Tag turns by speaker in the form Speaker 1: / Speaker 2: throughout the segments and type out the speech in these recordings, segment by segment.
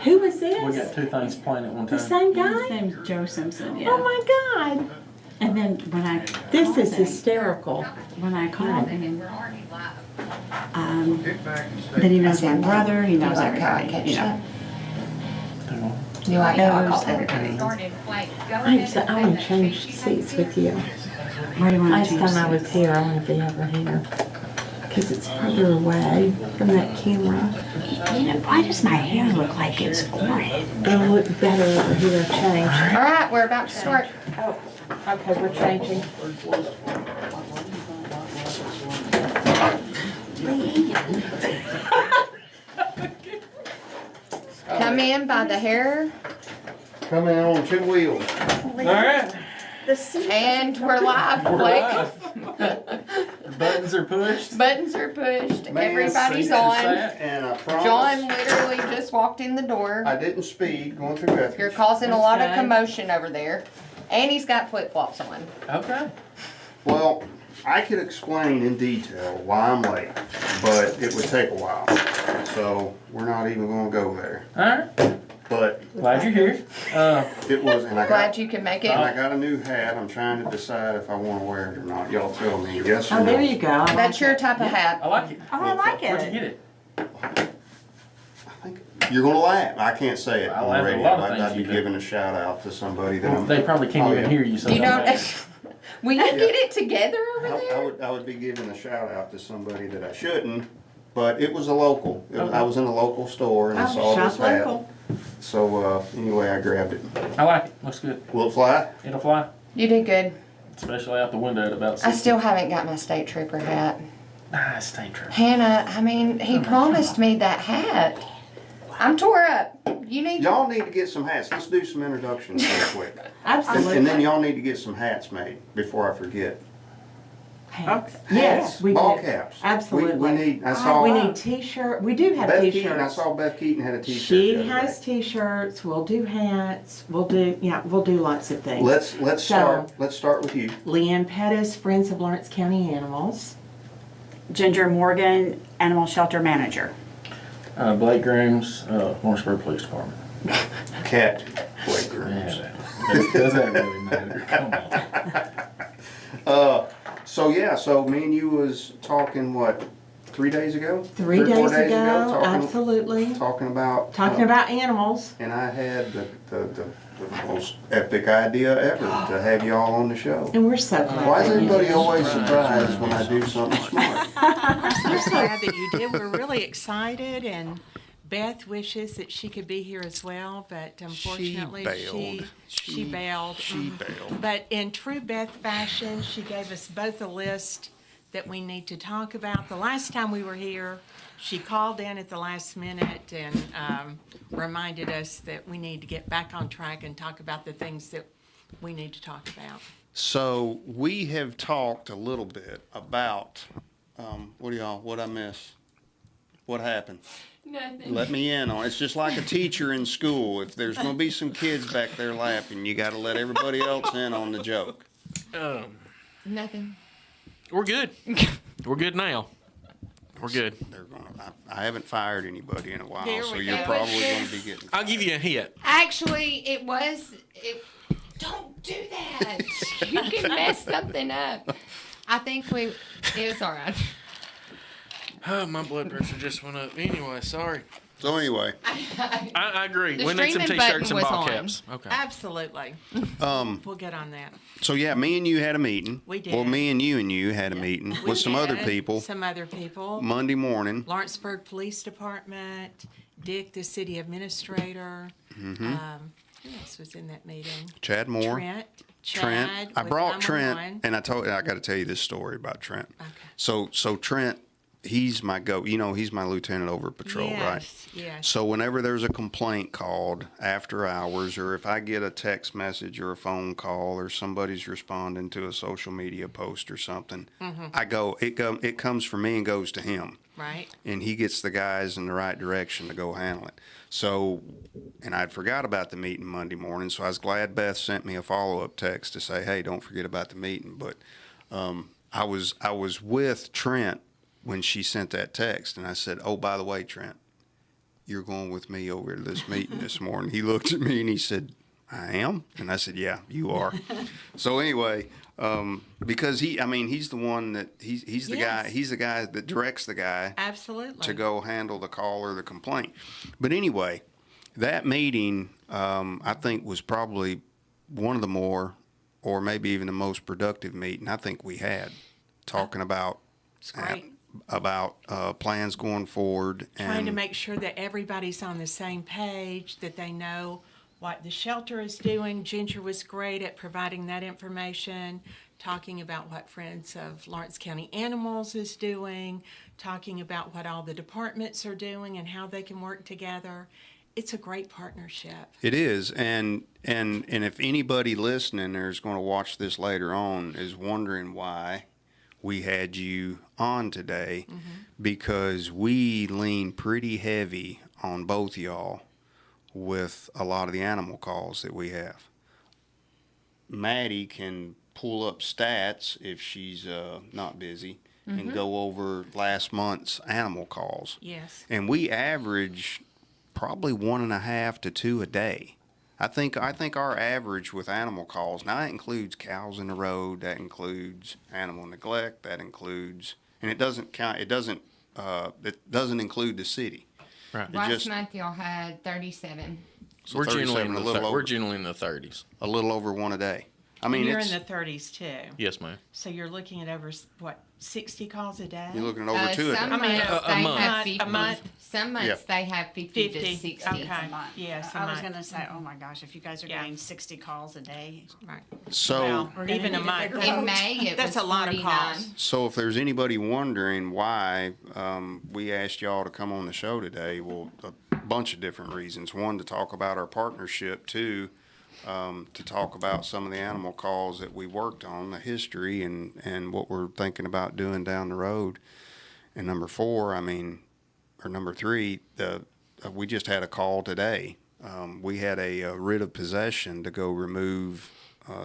Speaker 1: Who was
Speaker 2: We got
Speaker 1: this?
Speaker 2: two things playing at one time.
Speaker 1: The same
Speaker 3: His
Speaker 1: guy?
Speaker 3: name's Joe Simpson, yeah.
Speaker 1: Oh my God.
Speaker 3: And then
Speaker 1: This
Speaker 3: called
Speaker 1: is
Speaker 3: him-
Speaker 1: hysterical.
Speaker 3: when I called him, that he knows my brother, he knows everybody, you know.
Speaker 4: You like
Speaker 3: Knows
Speaker 4: everybody.
Speaker 1: I want to change seats with you.
Speaker 3: Where do you want
Speaker 1: Last
Speaker 3: to
Speaker 1: time
Speaker 3: change
Speaker 1: I was
Speaker 3: seats?
Speaker 1: here, I want to be over here. Because it's further away from that camera.
Speaker 3: You know, why does my hair look like it's orange?
Speaker 1: It'll look better over here. Change.
Speaker 4: All right, we're about to start.
Speaker 1: Oh, okay, we're changing.
Speaker 4: Come in by the hair,
Speaker 5: Coming on 2 wheels.
Speaker 2: All right.
Speaker 1: The seat.
Speaker 4: and we're live,
Speaker 2: We're
Speaker 4: Blake.
Speaker 2: live. Buttons are pushed.
Speaker 4: Buttons are pushed.
Speaker 5: Man,
Speaker 4: Everybody's
Speaker 2: Seats are
Speaker 4: on.
Speaker 2: set.
Speaker 5: And I promise,
Speaker 4: John literally just walked in the door.
Speaker 5: I didn't speed going through Bethel.
Speaker 4: You're causing a lot of
Speaker 1: Okay.
Speaker 4: commotion over there. And he's got flip-flops on.
Speaker 2: Okay.
Speaker 5: Well, I could explain in detail why I'm late, but it would take a while. So we're not even gonna go there.
Speaker 2: All right.
Speaker 5: But
Speaker 2: Glad you're here.
Speaker 5: it was, and I
Speaker 4: Glad
Speaker 5: got,
Speaker 4: you can make
Speaker 5: and I
Speaker 4: it.
Speaker 5: got a new hat. I'm trying to decide if I wanna wear it or not. Y'all tell me, yes or
Speaker 1: Oh,
Speaker 5: no.
Speaker 1: there you go.
Speaker 4: That's your type of hat.
Speaker 2: I like it.
Speaker 1: Oh, I like
Speaker 2: Where'd you
Speaker 1: it.
Speaker 2: get it?
Speaker 5: I think you're gonna laugh. I can't say it
Speaker 2: I
Speaker 5: on
Speaker 2: laugh
Speaker 5: the
Speaker 2: at a
Speaker 5: radio.
Speaker 2: lot of
Speaker 5: I'd
Speaker 2: things
Speaker 5: be
Speaker 2: you do.
Speaker 5: giving a shout out to somebody that I'm.
Speaker 2: They probably can't
Speaker 5: Oh,
Speaker 2: even
Speaker 5: yeah.
Speaker 2: hear you. So
Speaker 4: You
Speaker 2: don't
Speaker 4: don't.
Speaker 2: matter.
Speaker 4: Will you get it together over
Speaker 5: I
Speaker 4: there?
Speaker 5: I would be giving a shout out to somebody that I shouldn't, but it was a local. I was in a local store and I saw
Speaker 1: Oh,
Speaker 5: this
Speaker 1: shop
Speaker 5: hat.
Speaker 1: local.
Speaker 5: So anyway, I grabbed it.
Speaker 2: I like it. Looks good.
Speaker 5: Will it fly?
Speaker 2: It'll fly,
Speaker 4: You did good.
Speaker 2: especially out the window at about 60.
Speaker 4: I still haven't got my state trooper hat.
Speaker 2: Ah, stay true.
Speaker 4: Hannah, I mean, he promised me that hat. I'm tore up. You need.
Speaker 5: Y'all need to get some hats. Let's do some introductions real quick.
Speaker 1: Absolutely.
Speaker 5: And then y'all need to get some hats made before I forget.
Speaker 1: Okay. Yes, we
Speaker 5: Ball
Speaker 1: do.
Speaker 5: caps.
Speaker 1: Absolutely.
Speaker 5: We need, I saw.
Speaker 1: We need t-shirt. We do have
Speaker 5: Beth Keaton, I
Speaker 1: t-shirts.
Speaker 5: saw Beth Keaton had a t-shirt.
Speaker 1: She
Speaker 5: the other
Speaker 1: has
Speaker 5: day.
Speaker 1: t-shirts. We'll do hats. We'll do lots of things.
Speaker 5: Let's start with you.
Speaker 1: Leanne Pettis, Friends of Lawrence County Animals.
Speaker 3: Ginger Morgan, Animal Shelter Manager.
Speaker 2: Blake Grooms, Lawrenceburg Police Department.
Speaker 5: Captain Blake Grooms.
Speaker 2: Yeah. Does that really matter? Come on.
Speaker 5: So me and you was talking, what, 3 days ago?
Speaker 1: 3
Speaker 5: or 4
Speaker 1: days ago,
Speaker 5: talking,
Speaker 1: absolutely.
Speaker 5: talking about
Speaker 1: Talking about animals.
Speaker 5: and I had the most epic idea ever to have y'all on the show.
Speaker 1: And we're so glad.
Speaker 5: Why is
Speaker 1: that you
Speaker 5: everybody
Speaker 1: did.
Speaker 5: always surprised when I do something smart?
Speaker 1: We're so glad that you did. We're really excited, and Beth wishes that she could be here as well, but unfortunately she bailed.
Speaker 5: She bailed.
Speaker 1: But in true Beth fashion, she gave us both a list that we need to talk about. The last time we were here, she called in at the last minute and reminded us that we need to get back on track and talk about the things that we need to talk about.
Speaker 5: So we have talked a little bit about what I miss? What happened?
Speaker 4: Nothing.
Speaker 5: Let me in on it. It's just like a teacher in school. If there's going to be some kids back there laughing, you got to let everybody else in on the joke.
Speaker 4: Nothing.
Speaker 6: We're good. We're good now. We're good.
Speaker 5: They're going to. I haven't fired anybody in a while,
Speaker 1: Here
Speaker 5: so
Speaker 1: we
Speaker 5: you're
Speaker 1: go.
Speaker 5: probably going to be getting.
Speaker 6: I'll give you a hint.
Speaker 4: Actually, it was. Don't do that. You can mess something up. I think it was all right.
Speaker 6: Oh, my blood pressure just went up. Anyway, sorry.
Speaker 5: So anyway,
Speaker 6: I agree.
Speaker 4: The
Speaker 6: We need some
Speaker 4: streaming
Speaker 6: t-shirts
Speaker 4: button
Speaker 6: and ball
Speaker 4: was on.
Speaker 6: caps. Okay.
Speaker 1: Absolutely. We'll get on that.
Speaker 5: so yeah, me and you had a meeting.
Speaker 1: We did.
Speaker 5: Well, me and you had a meeting
Speaker 1: We
Speaker 5: with some other
Speaker 1: did.
Speaker 5: people
Speaker 1: Some other people.
Speaker 5: Monday morning.
Speaker 1: Lawrenceburg Police Department, Dick, the city administrator. Who else was in that meeting?
Speaker 5: Chad Moore.
Speaker 1: Trent.
Speaker 5: Trent. I
Speaker 1: with
Speaker 5: brought Trent,
Speaker 1: 911.
Speaker 5: and I got to tell you this story about Trent.
Speaker 1: Okay.
Speaker 5: So Trent, he's my he's my lieutenant over at patrol, right?
Speaker 1: Yes.
Speaker 5: So whenever there's a complaint called after hours, or if I get a text message or a phone call, or somebody's responding to a social media post or something, it comes from me and goes to him.
Speaker 1: Right.
Speaker 5: And he gets the guys in the right direction to go handle it. So, and I'd forgot about the meeting Monday morning, so I was glad Beth sent me a follow-up text to say, hey, don't forget about the meeting. But I was with Trent when she sent that text, and I said, oh, by the way, Trent, you're going with me over to this meeting this morning." He looked at me and he said, "I am?" And I said, "Yeah, you are." So anyway, because he's the one that, he's the guy,
Speaker 1: Yes.
Speaker 5: he's the guy that directs the guy
Speaker 1: Absolutely.
Speaker 5: to go handle the call or the complaint. But anyway, that meeting, I think, was probably one of the more, or maybe even the most productive meeting I think we had, talking about
Speaker 1: It's great.
Speaker 5: plans going forward.
Speaker 1: Trying to
Speaker 5: And
Speaker 1: make sure that everybody's on the same page, that they know what the shelter is doing. Ginger was great at providing that information, talking about what Friends of Lawrence County Animals is doing, talking about what all the departments are doing and how they can work together. It's a great partnership.
Speaker 5: it is, and if anybody listening or is going to watch this later on is wondering why we had you on today, because we lean pretty heavy on both y'all with a lot of the animal calls that we have. Maddie can pull up stats if she's not busy and go over last month's animal calls.
Speaker 1: Yes.
Speaker 5: And we average probably 1.5 to 2 a day. I think our average with animal calls, now that includes cows in the road, that includes animal neglect, that includes, and it doesn't include the city.
Speaker 6: Right.
Speaker 5: It
Speaker 4: Last
Speaker 5: just-
Speaker 4: month y'all had 37.
Speaker 5: So
Speaker 6: We're generally
Speaker 5: 37,
Speaker 6: in
Speaker 5: a
Speaker 6: the
Speaker 5: little over,
Speaker 6: we're generally in the 30s.
Speaker 5: a little over one a day. I mean,
Speaker 1: And you're
Speaker 5: it's,
Speaker 1: in the 30s too.
Speaker 6: Yes, ma'am.
Speaker 1: So you're looking at over, what, 60 calls a day?
Speaker 5: you're looking at over 2 a
Speaker 4: Some
Speaker 5: day.
Speaker 1: I mean,
Speaker 4: months
Speaker 6: a
Speaker 4: they
Speaker 6: month.
Speaker 4: have
Speaker 1: A
Speaker 4: 50.
Speaker 1: month.
Speaker 4: Some months
Speaker 5: Yeah.
Speaker 4: they have 50 to
Speaker 1: 50.
Speaker 4: 60.
Speaker 1: Okay.
Speaker 3: A month.
Speaker 1: Yes, a
Speaker 3: I was
Speaker 1: month.
Speaker 3: gonna say, oh my gosh, if you guys are
Speaker 1: Yeah.
Speaker 3: getting 60 calls a day,
Speaker 1: Right.
Speaker 5: So,
Speaker 1: Well,
Speaker 3: We're gonna
Speaker 1: even a
Speaker 3: need a
Speaker 1: month.
Speaker 3: bigger
Speaker 4: In May it
Speaker 1: That's
Speaker 4: was
Speaker 1: a lot of
Speaker 4: 49.
Speaker 1: calls.
Speaker 5: so if there's anybody wondering why we asked y'all to come on the show today, well, a bunch of different reasons. One, to talk about our partnership. Two, to talk about some of the animal calls that we worked on, the history, and what we're thinking about doing down the road. And number three, we just had a call today. We had a writ of possession to go remove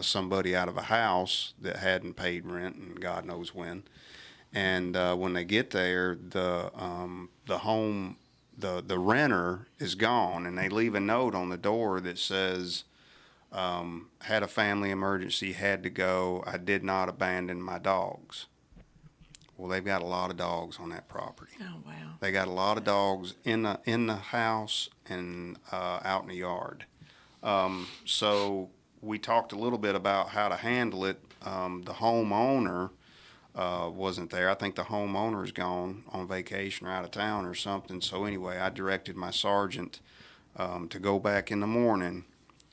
Speaker 5: somebody out of a house that hadn't paid rent, and God knows when. And when they get there, the renter is gone, and they leave a note on the door that says, "Had a family emergency, had to go. I did not abandon my dogs." Well, they've got a lot of dogs on that property.
Speaker 1: Oh, wow.
Speaker 5: They got a lot of dogs in the house and out in the yard. So we talked a little bit about how to handle it. The homeowner wasn't there. I think the homeowner's gone on vacation or out of town or something. So anyway, I directed my sergeant to go back in the morning,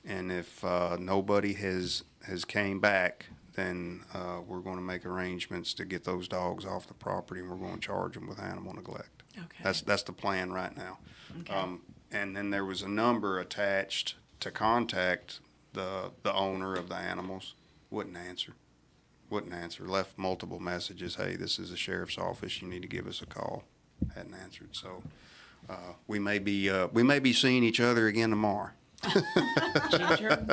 Speaker 5: and if nobody has came back, then we're going to make arrangements to get those dogs off the property, and we're going to charge them with animal neglect.
Speaker 1: Okay.
Speaker 5: That's the plan right now.
Speaker 3: okay.
Speaker 5: And then there was a number attached to contact the owner of the animals. Wouldn't answer. Left multiple messages. "Hey, this is the sheriff's office. You need to give us a call." Hadn't answered. So we may be seeing each other again tomorrow.
Speaker 1: Ginger.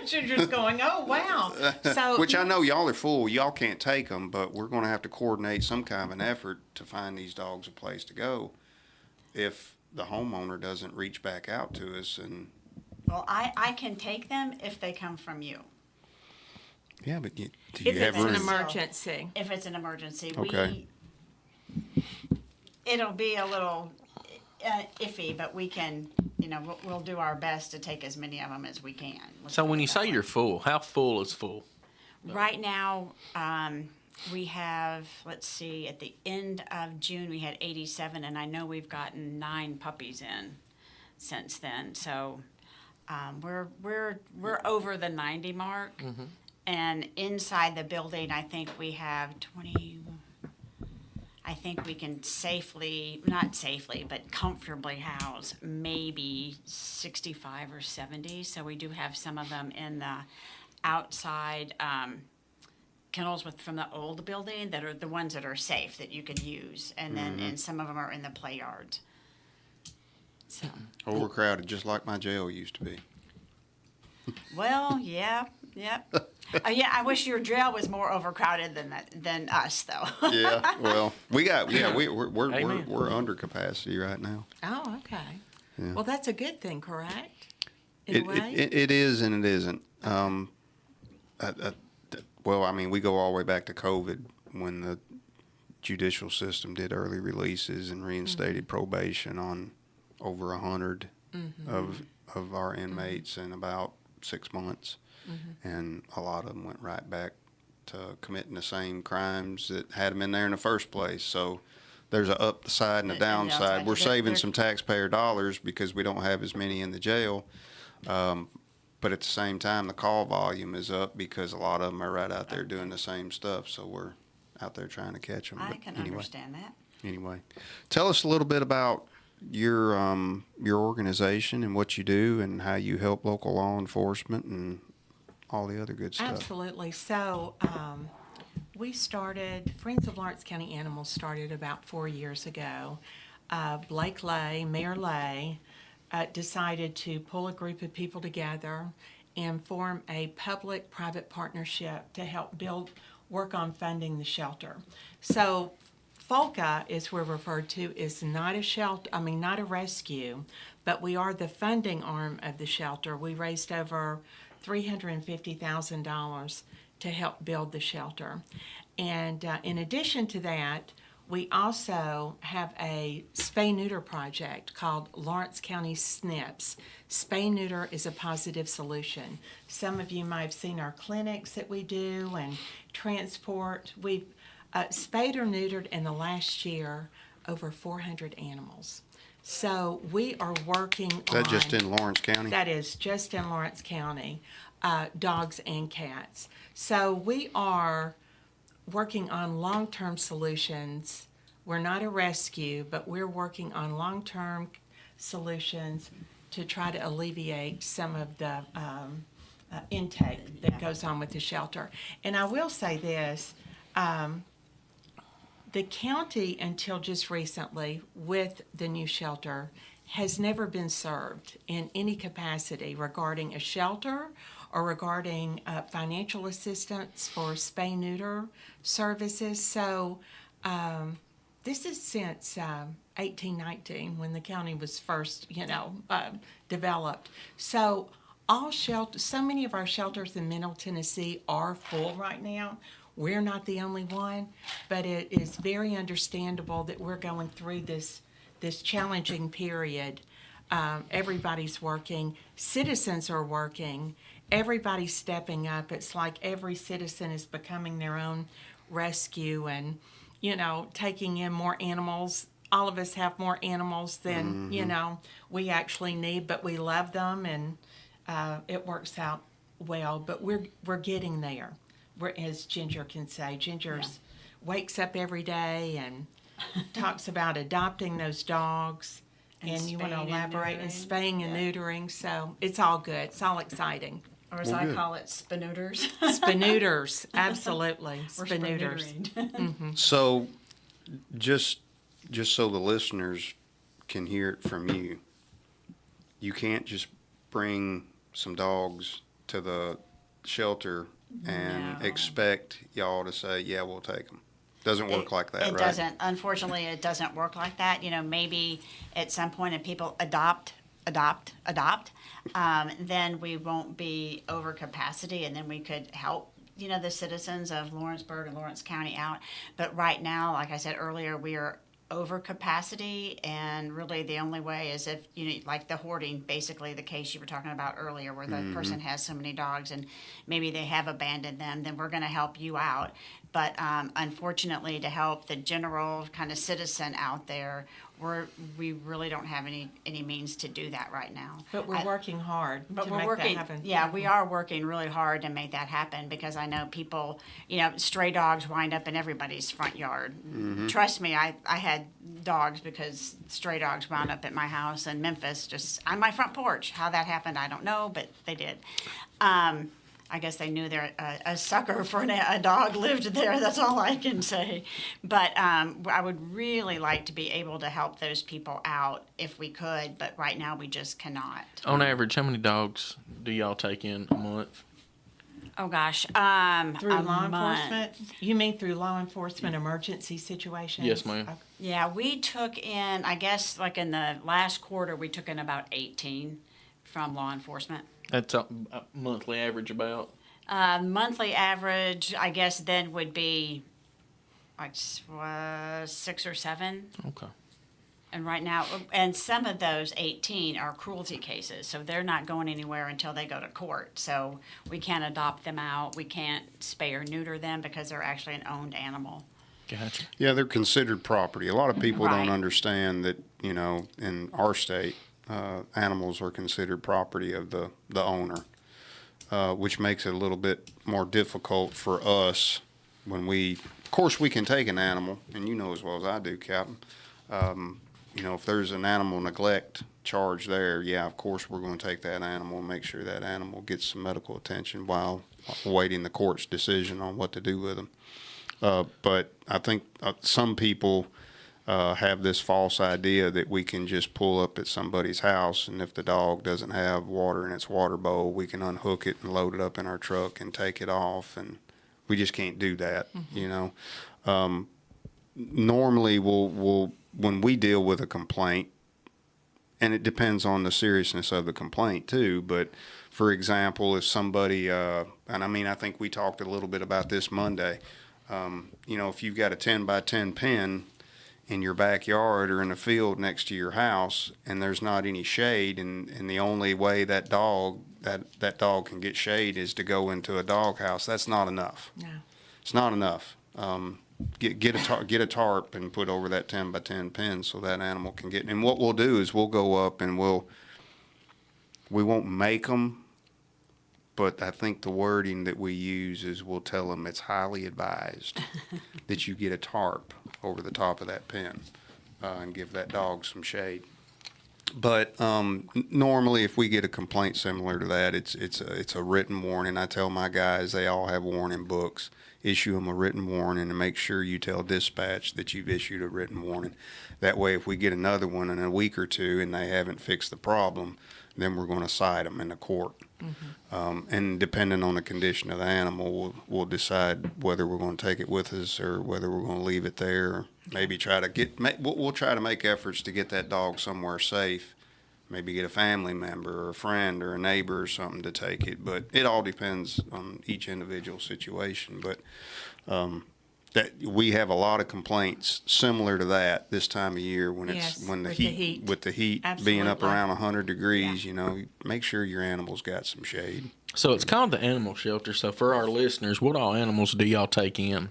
Speaker 1: Ginger's going, oh, wow. So,
Speaker 5: Which I know y'all are full. Y'all can't take them, but we're going to have to coordinate some kind of an effort to find these dogs a place to go if the homeowner doesn't reach back out to us. And
Speaker 3: Well, I can take them if they come from you.
Speaker 5: yeah, but do
Speaker 1: if
Speaker 5: you have
Speaker 1: it's an
Speaker 5: room?
Speaker 1: emergency.
Speaker 3: If it's an emergency,
Speaker 5: Okay.
Speaker 3: it'll be a little iffy, but we can, we'll do our best to take as many of them as we can. Let's
Speaker 6: So
Speaker 3: put
Speaker 6: when
Speaker 3: it
Speaker 6: you
Speaker 3: that
Speaker 6: say
Speaker 3: way.
Speaker 6: you're full, how full is full?
Speaker 3: Right now, we have, let's see, at the end of June, we had 87, and I know we've gotten 9 puppies in since then. So we're over the 90 mark, and inside the building, I think we have 20. I think we can not safely, but comfortably house maybe 65 or 70. So we do have some of them in the outside kennels from the old building that are the ones that are safe that you can use, and then and some of them are in the play yards. So,
Speaker 5: Overcrowded, just like my jail used to be.
Speaker 3: well, yeah, yep. Yeah, I wish your jail was more overcrowded than us, though.
Speaker 5: Yeah, well,
Speaker 6: Amen.
Speaker 5: we're under capacity right now.
Speaker 1: Oh, okay.
Speaker 5: Yeah.
Speaker 1: Well, that's a good thing, correct? In a way?
Speaker 5: It is and it isn't. Well, I mean, we go all the way back to COVID when the judicial system did early releases and reinstated probation on over 100 of our inmates in about 6 months, and a lot of them went right back to committing the same crimes that had them in there in the first place. So there's a upside and a
Speaker 3: And the downside.
Speaker 5: downside. We're saving
Speaker 3: They're-
Speaker 5: some taxpayer dollars because we don't have as many in the jail. But at the same time, the call volume is up because a lot of them are right out there doing the same stuff. So we're out there trying to catch them.
Speaker 3: I
Speaker 5: But
Speaker 3: can
Speaker 5: anyway,
Speaker 3: understand that.
Speaker 5: anyway, tell us a little bit about your organization and what you do and how you help local law enforcement and all the other good stuff.
Speaker 1: Absolutely. So, we started, Friends of Lawrence County Animals started about 4 years ago. Blake Lay, Mayor Lay, decided to pull a group of people together and form a public-private partnership to help work on funding the shelter. So FOLCA, as we're referred to, is not a shelter, not a rescue, but we are the funding arm of the shelter. We raised over $350,000 to help build the shelter. And in addition to that, we also have a spay-neuter project called Lawrence County SNPs. Spay-neuter is a positive solution. Some of you might have seen our clinics that we do and transport. We've spayed or neutered in the last year over 400 animals. So we are working on...
Speaker 5: Is that just in Lawrence County?
Speaker 1: That is just in Lawrence County, dogs and cats. So we are working on long-term solutions. We're not a rescue, but we're working on long-term solutions to try to alleviate some of the intake that goes on with the shelter. And I will say this, the county, until just recently, with the new shelter, has never been served in any capacity regarding a shelter or regarding financial assistance for spay-neuter services. So this is since 1819, when the county was first, developed. So so many of our shelters in Middle Tennessee are full right now. We're not the only one, but it is very understandable that we're going through this challenging period. Everybody's working, citizens are working, everybody's stepping up. It's like every citizen is becoming their own rescue and, taking in more animals. All of us have more animals than, we actually need, but we love them and it works out well. But we're getting there. As Ginger can say, wakes up every day and talks about adopting those dogs. And you want to
Speaker 3: spaying and
Speaker 1: elaborate, and
Speaker 3: neutering.
Speaker 1: spaying and neutering, so it's all good. It's all exciting.
Speaker 3: Or as
Speaker 5: Well,
Speaker 3: I
Speaker 5: good.
Speaker 3: call it, spinooters.
Speaker 1: Spinooters, absolutely.
Speaker 3: We're
Speaker 1: Spinooters.
Speaker 3: spinootering.
Speaker 5: So, just so the listeners can hear it from you, you can't just bring some dogs to the shelter and
Speaker 3: No.
Speaker 5: expect y'all to say, "Yeah, we'll take them." Doesn't work like that,
Speaker 3: It
Speaker 5: right?
Speaker 3: doesn't. Unfortunately, it doesn't work like that. Maybe at some point if people adopt, then we won't be over capacity, and then we could help, the citizens of Lawrenceburg and Lawrence County out. But right now, like I said earlier, we are over capacity, and really the only way is if, like the hoarding, basically the case you were talking about earlier, where the person has so many dogs and maybe they have abandoned them, then we're going to help you out. But unfortunately, to help the general kind of citizen out there, we really don't have any means to do that right now.
Speaker 1: But we're working hard
Speaker 3: But
Speaker 1: to
Speaker 3: we're
Speaker 1: make
Speaker 3: working,
Speaker 1: that happen.
Speaker 3: yeah, we are working really hard to make that happen, because I know people, stray dogs wind up in everybody's front yard. Trust me, I had dogs because stray dogs wound up at my house in Memphis, just on my front porch. How that happened, I don't know, but they did. I guess they knew a sucker for a dog lived there. That's all I can say. But I would really like to be able to help those people out if we could. But right now we just cannot.
Speaker 6: On average, how many dogs do y'all take in a month?
Speaker 3: Oh, gosh.
Speaker 1: Through
Speaker 3: a
Speaker 1: law
Speaker 3: month.
Speaker 1: enforcement? You mean through law enforcement emergency situations?
Speaker 6: Yes, ma'am.
Speaker 1: Okay.
Speaker 3: Yeah, we took in, I guess, like in the last quarter, we took in about 18 from law enforcement.
Speaker 6: That's a monthly average about.
Speaker 3: Monthly average, I guess, then would be like 6 or 7.
Speaker 6: Okay.
Speaker 3: And right now, and some of those 18 are cruelty cases, so they're not going anywhere until they go to court. So we can't adopt them out. We can't spay or neuter them because they're actually an owned animal.
Speaker 6: Gotcha.
Speaker 5: Yeah, they're considered property. A lot of people
Speaker 3: Right.
Speaker 5: don't understand that, in our state, animals are considered property of the owner, which makes it a little bit more difficult for us when of course, we can take an animal, and you know as well as I do, Captain. If there's an animal neglect charge there, yeah, of course, we're going to take that animal and make sure that animal gets some medical attention while awaiting the court's decision on what to do with them. But I think some people have this false idea that we can just pull up at somebody's house, and if the dog doesn't have water in its water bowl, we can unhook it and load it up in our truck and take it off, and we just can't do that, Normally, we'll when we deal with a complaint, and it depends on the seriousness of the complaint too, but for example, if somebody, and I think we talked a little bit about this Monday, if you've got a 10 by 10 pen in your backyard or in a field next to your house and there's not any shade, and the only way that dog can get shade is to go into a dog house, that's not enough.
Speaker 1: No.
Speaker 5: It's not enough. Get a tarp and put over that 10 by 10 pen so that animal can get. And what we'll do is we'll go up and we won't make them, but I think the wording that we use is we'll tell them it's highly advised that you get a tarp over the top of that pen and give that dog some shade. But normally, if we get a complaint similar to that, it's a written warning. I tell my guys they all have warning books. Issue them a written warning and make sure you tell dispatch that you've issued a written warning. That way, if we get another one in a week or two and they haven't fixed the problem, then we're going to cite them in the court. And depending on the condition of the animal, we'll decide whether we're going to take it with us or whether we're going to leave it there. Or maybe we'll try to make efforts to get that dog somewhere safe. Maybe get a family member or a friend or a neighbor or something to take it. But it all depends on each individual situation. But that we have a lot of complaints similar to that this time of year when
Speaker 1: Yes,
Speaker 5: when the
Speaker 1: with the
Speaker 5: heat
Speaker 1: heat.
Speaker 5: with the heat being up
Speaker 1: Absolutely.
Speaker 5: around 100 degrees. Make sure your animal's got some shade.
Speaker 6: So it's called the animal shelter. So for our listeners, what all animals do y'all take in?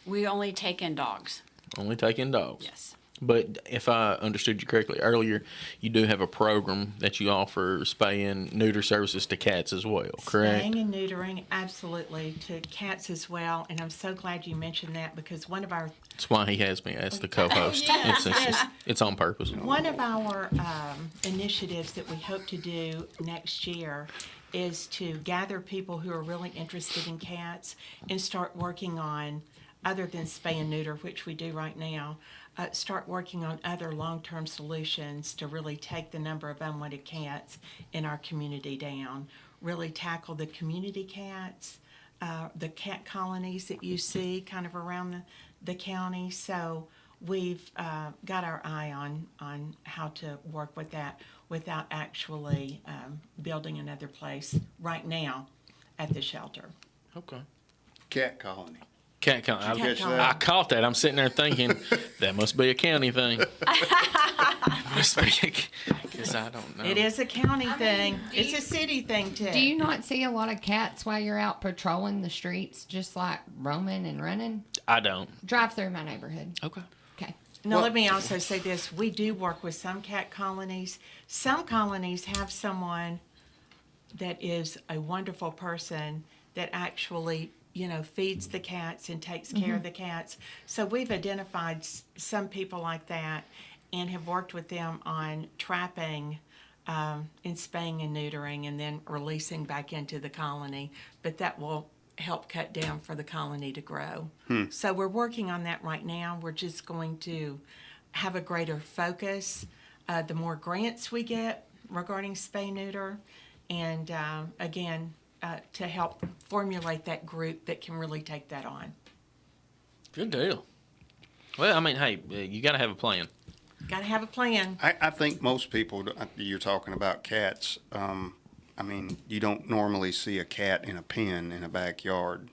Speaker 3: We only take in dogs.
Speaker 6: Only take in dogs.
Speaker 3: Yes.
Speaker 6: But if I understood you correctly earlier, you do have a program that you offer spay and neuter services to cats as well, correct?
Speaker 1: Spaying and neutering, absolutely, to cats as well. And I'm so glad you mentioned that because one of our
Speaker 6: That's why he has me as the co-host.
Speaker 1: yes,
Speaker 6: It's on purpose.
Speaker 1: initiatives that we hope to do next year is to gather people who are really interested in cats and start working on, other than spay and neuter, which we do right now, start working on other long-term solutions to really take the number of unwanted cats in our community down, really tackle the community cats, the cat colonies that you see kind of around the county. So we've got our eye on how to work with that without actually building another place right now at the shelter.
Speaker 6: Okay.
Speaker 5: Cat colony.
Speaker 6: Cat count.
Speaker 1: Cat colony.
Speaker 6: I caught that. I'm sitting there thinking that must be a county thing. Must be because I don't know.
Speaker 1: It is a county thing.
Speaker 4: do
Speaker 1: It's
Speaker 4: you-
Speaker 1: a city thing too.
Speaker 4: Do you not see a lot of cats while you're out patrolling the streets, just like roaming and running?
Speaker 6: I don't.
Speaker 4: Drive through my neighborhood.
Speaker 6: Okay.
Speaker 4: Okay.
Speaker 1: Now, let me also say this. We do work with some cat colonies. Some colonies have someone that is a wonderful person that actually, feeds the cats and takes care of the cats. So we've identified some people like that and have worked with them on trapping and spaying and neutering and then releasing back into the colony. But that will help cut down for the colony to grow. So we're working on that right now. We're just going to have a greater focus. The more grants we get regarding spay neuter, and again, to help formulate that group that can really take that on.
Speaker 6: Good deal. Well, I mean, hey, you got to have a plan.
Speaker 1: Got to have a plan.
Speaker 5: I think most people, you're talking about cats. I mean, you don't normally see a cat in a pen in a backyard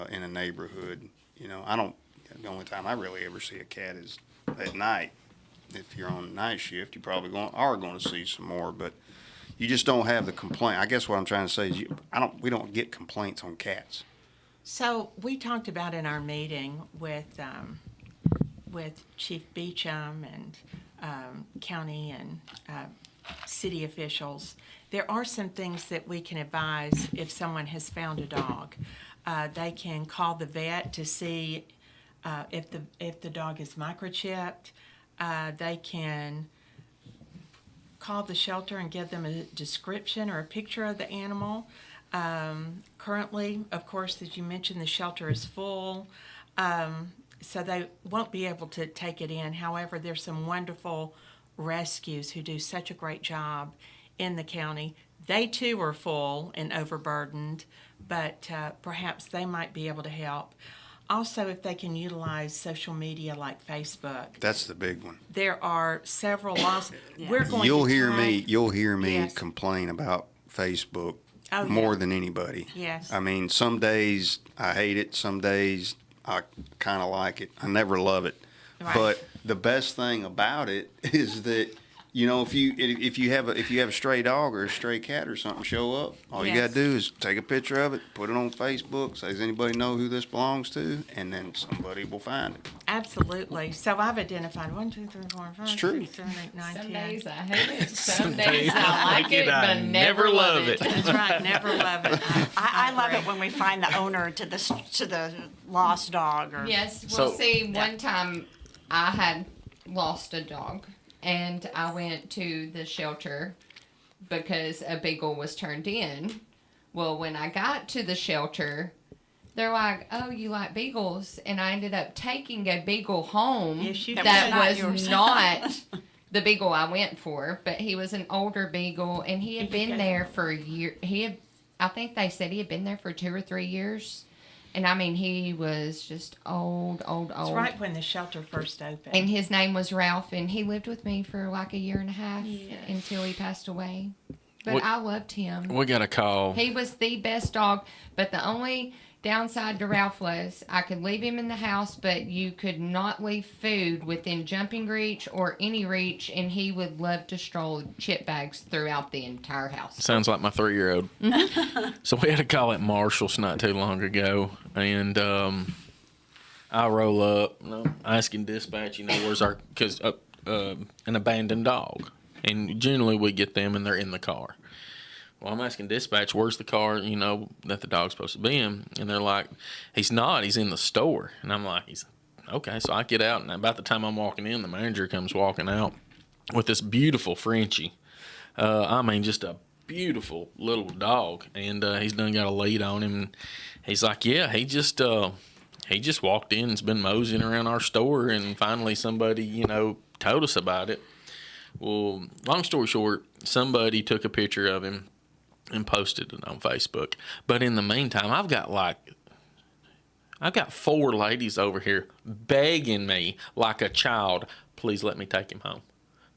Speaker 5: in a neighborhood. You know, the only time I really ever see a cat is at night. If you're on night shift, you probably are going to see some more, but you just don't have the complaint. I guess what I'm trying to say is we don't get complaints on cats.
Speaker 1: So we talked about in our meeting with Chief Beecham and county and city officials, there are some things that we can advise if someone has found a dog. They can call the vet to see if the dog is microchipped. They can call the shelter and give them a description or a picture of the animal. Currently, of course, as you mentioned, the shelter is full, so they won't be able to take it in. However, there's some wonderful rescues who do such a great job in the county. They too are full and overburdened, but perhaps they might be able to help. Also, if they can utilize social media like Facebook.
Speaker 5: That's the big one.
Speaker 1: There are several laws. We're going
Speaker 5: You'll
Speaker 1: to
Speaker 5: hear
Speaker 1: try-
Speaker 5: me
Speaker 1: Yes.
Speaker 5: complain about Facebook
Speaker 1: Oh,
Speaker 5: more
Speaker 1: yeah.
Speaker 5: than anybody.
Speaker 1: Yes.
Speaker 5: I mean, some days I hate it, some days I kind of like it. I never love it.
Speaker 1: Right.
Speaker 5: But the best thing about it is that, you know, if you have a stray dog or a stray cat or something show up, all you
Speaker 1: Yes.
Speaker 5: got to do is take a picture of it, put it on Facebook, say, does anybody know who this belongs to? And then somebody will find it.
Speaker 1: Absolutely. So I've identified 1, 2, 3, 4, 5,
Speaker 5: It's true.
Speaker 1: 6, 7, 8, 9,
Speaker 4: Some
Speaker 1: 10.
Speaker 4: days I hate it. Some
Speaker 6: days
Speaker 4: days I like it,
Speaker 6: I
Speaker 4: but never love it.
Speaker 1: That's right. Never love it.
Speaker 3: I love
Speaker 1: agree.
Speaker 3: it when we find the owner to the lost dog. Or
Speaker 4: Yes,
Speaker 6: So-
Speaker 4: well, see, one time I had lost a dog, and I went to the shelter because a beagle was turned in. Well, when I got to the shelter, they're like, "Oh, you like beagles?" And I ended up taking a beagle home
Speaker 1: Yes, you
Speaker 3: That
Speaker 1: did.
Speaker 3: was not yours.
Speaker 4: not the beagle I went for, but he was an older beagle, and he had
Speaker 1: Did you
Speaker 4: been
Speaker 1: go-
Speaker 4: there for a year. I think they said he had been there for 2 or 3 years. And I mean, he was just old.
Speaker 1: It's right when the shelter first opened.
Speaker 4: And his name was Ralph, and he lived with me for like a year and a half until he passed away. But
Speaker 6: What-
Speaker 4: I loved him.
Speaker 6: We got a call.
Speaker 4: He was the best dog, but the only downside to Ralph was I could leave him in the house, but you could not leave food within jumping reach or any reach, and he would love to stroll chip bags throughout the entire house.
Speaker 6: Sounds like my 3-year-old. So we had a call at Marshall's not too long ago, and I roll up, asking dispatch, where's our, because an abandoned dog, and generally we get them and they're in the car. Well, I'm asking dispatch, where's the car, that the dog's supposed to be in, and they're like, he's not, he's in the store, and I'm like, okay. So I get out, and about the time I'm walking in, the manager comes walking out with this beautiful Frenchie. I mean, just a beautiful little dog, and he's done got a lead on him. And he's like, yeah, he just walked in and's been moseying around our store, and finally somebody, told us about it. Well, long story short, somebody took a picture of him and posted it on Facebook. But in the meantime, I've got 4 ladies over here begging me like a child, please let me take him home.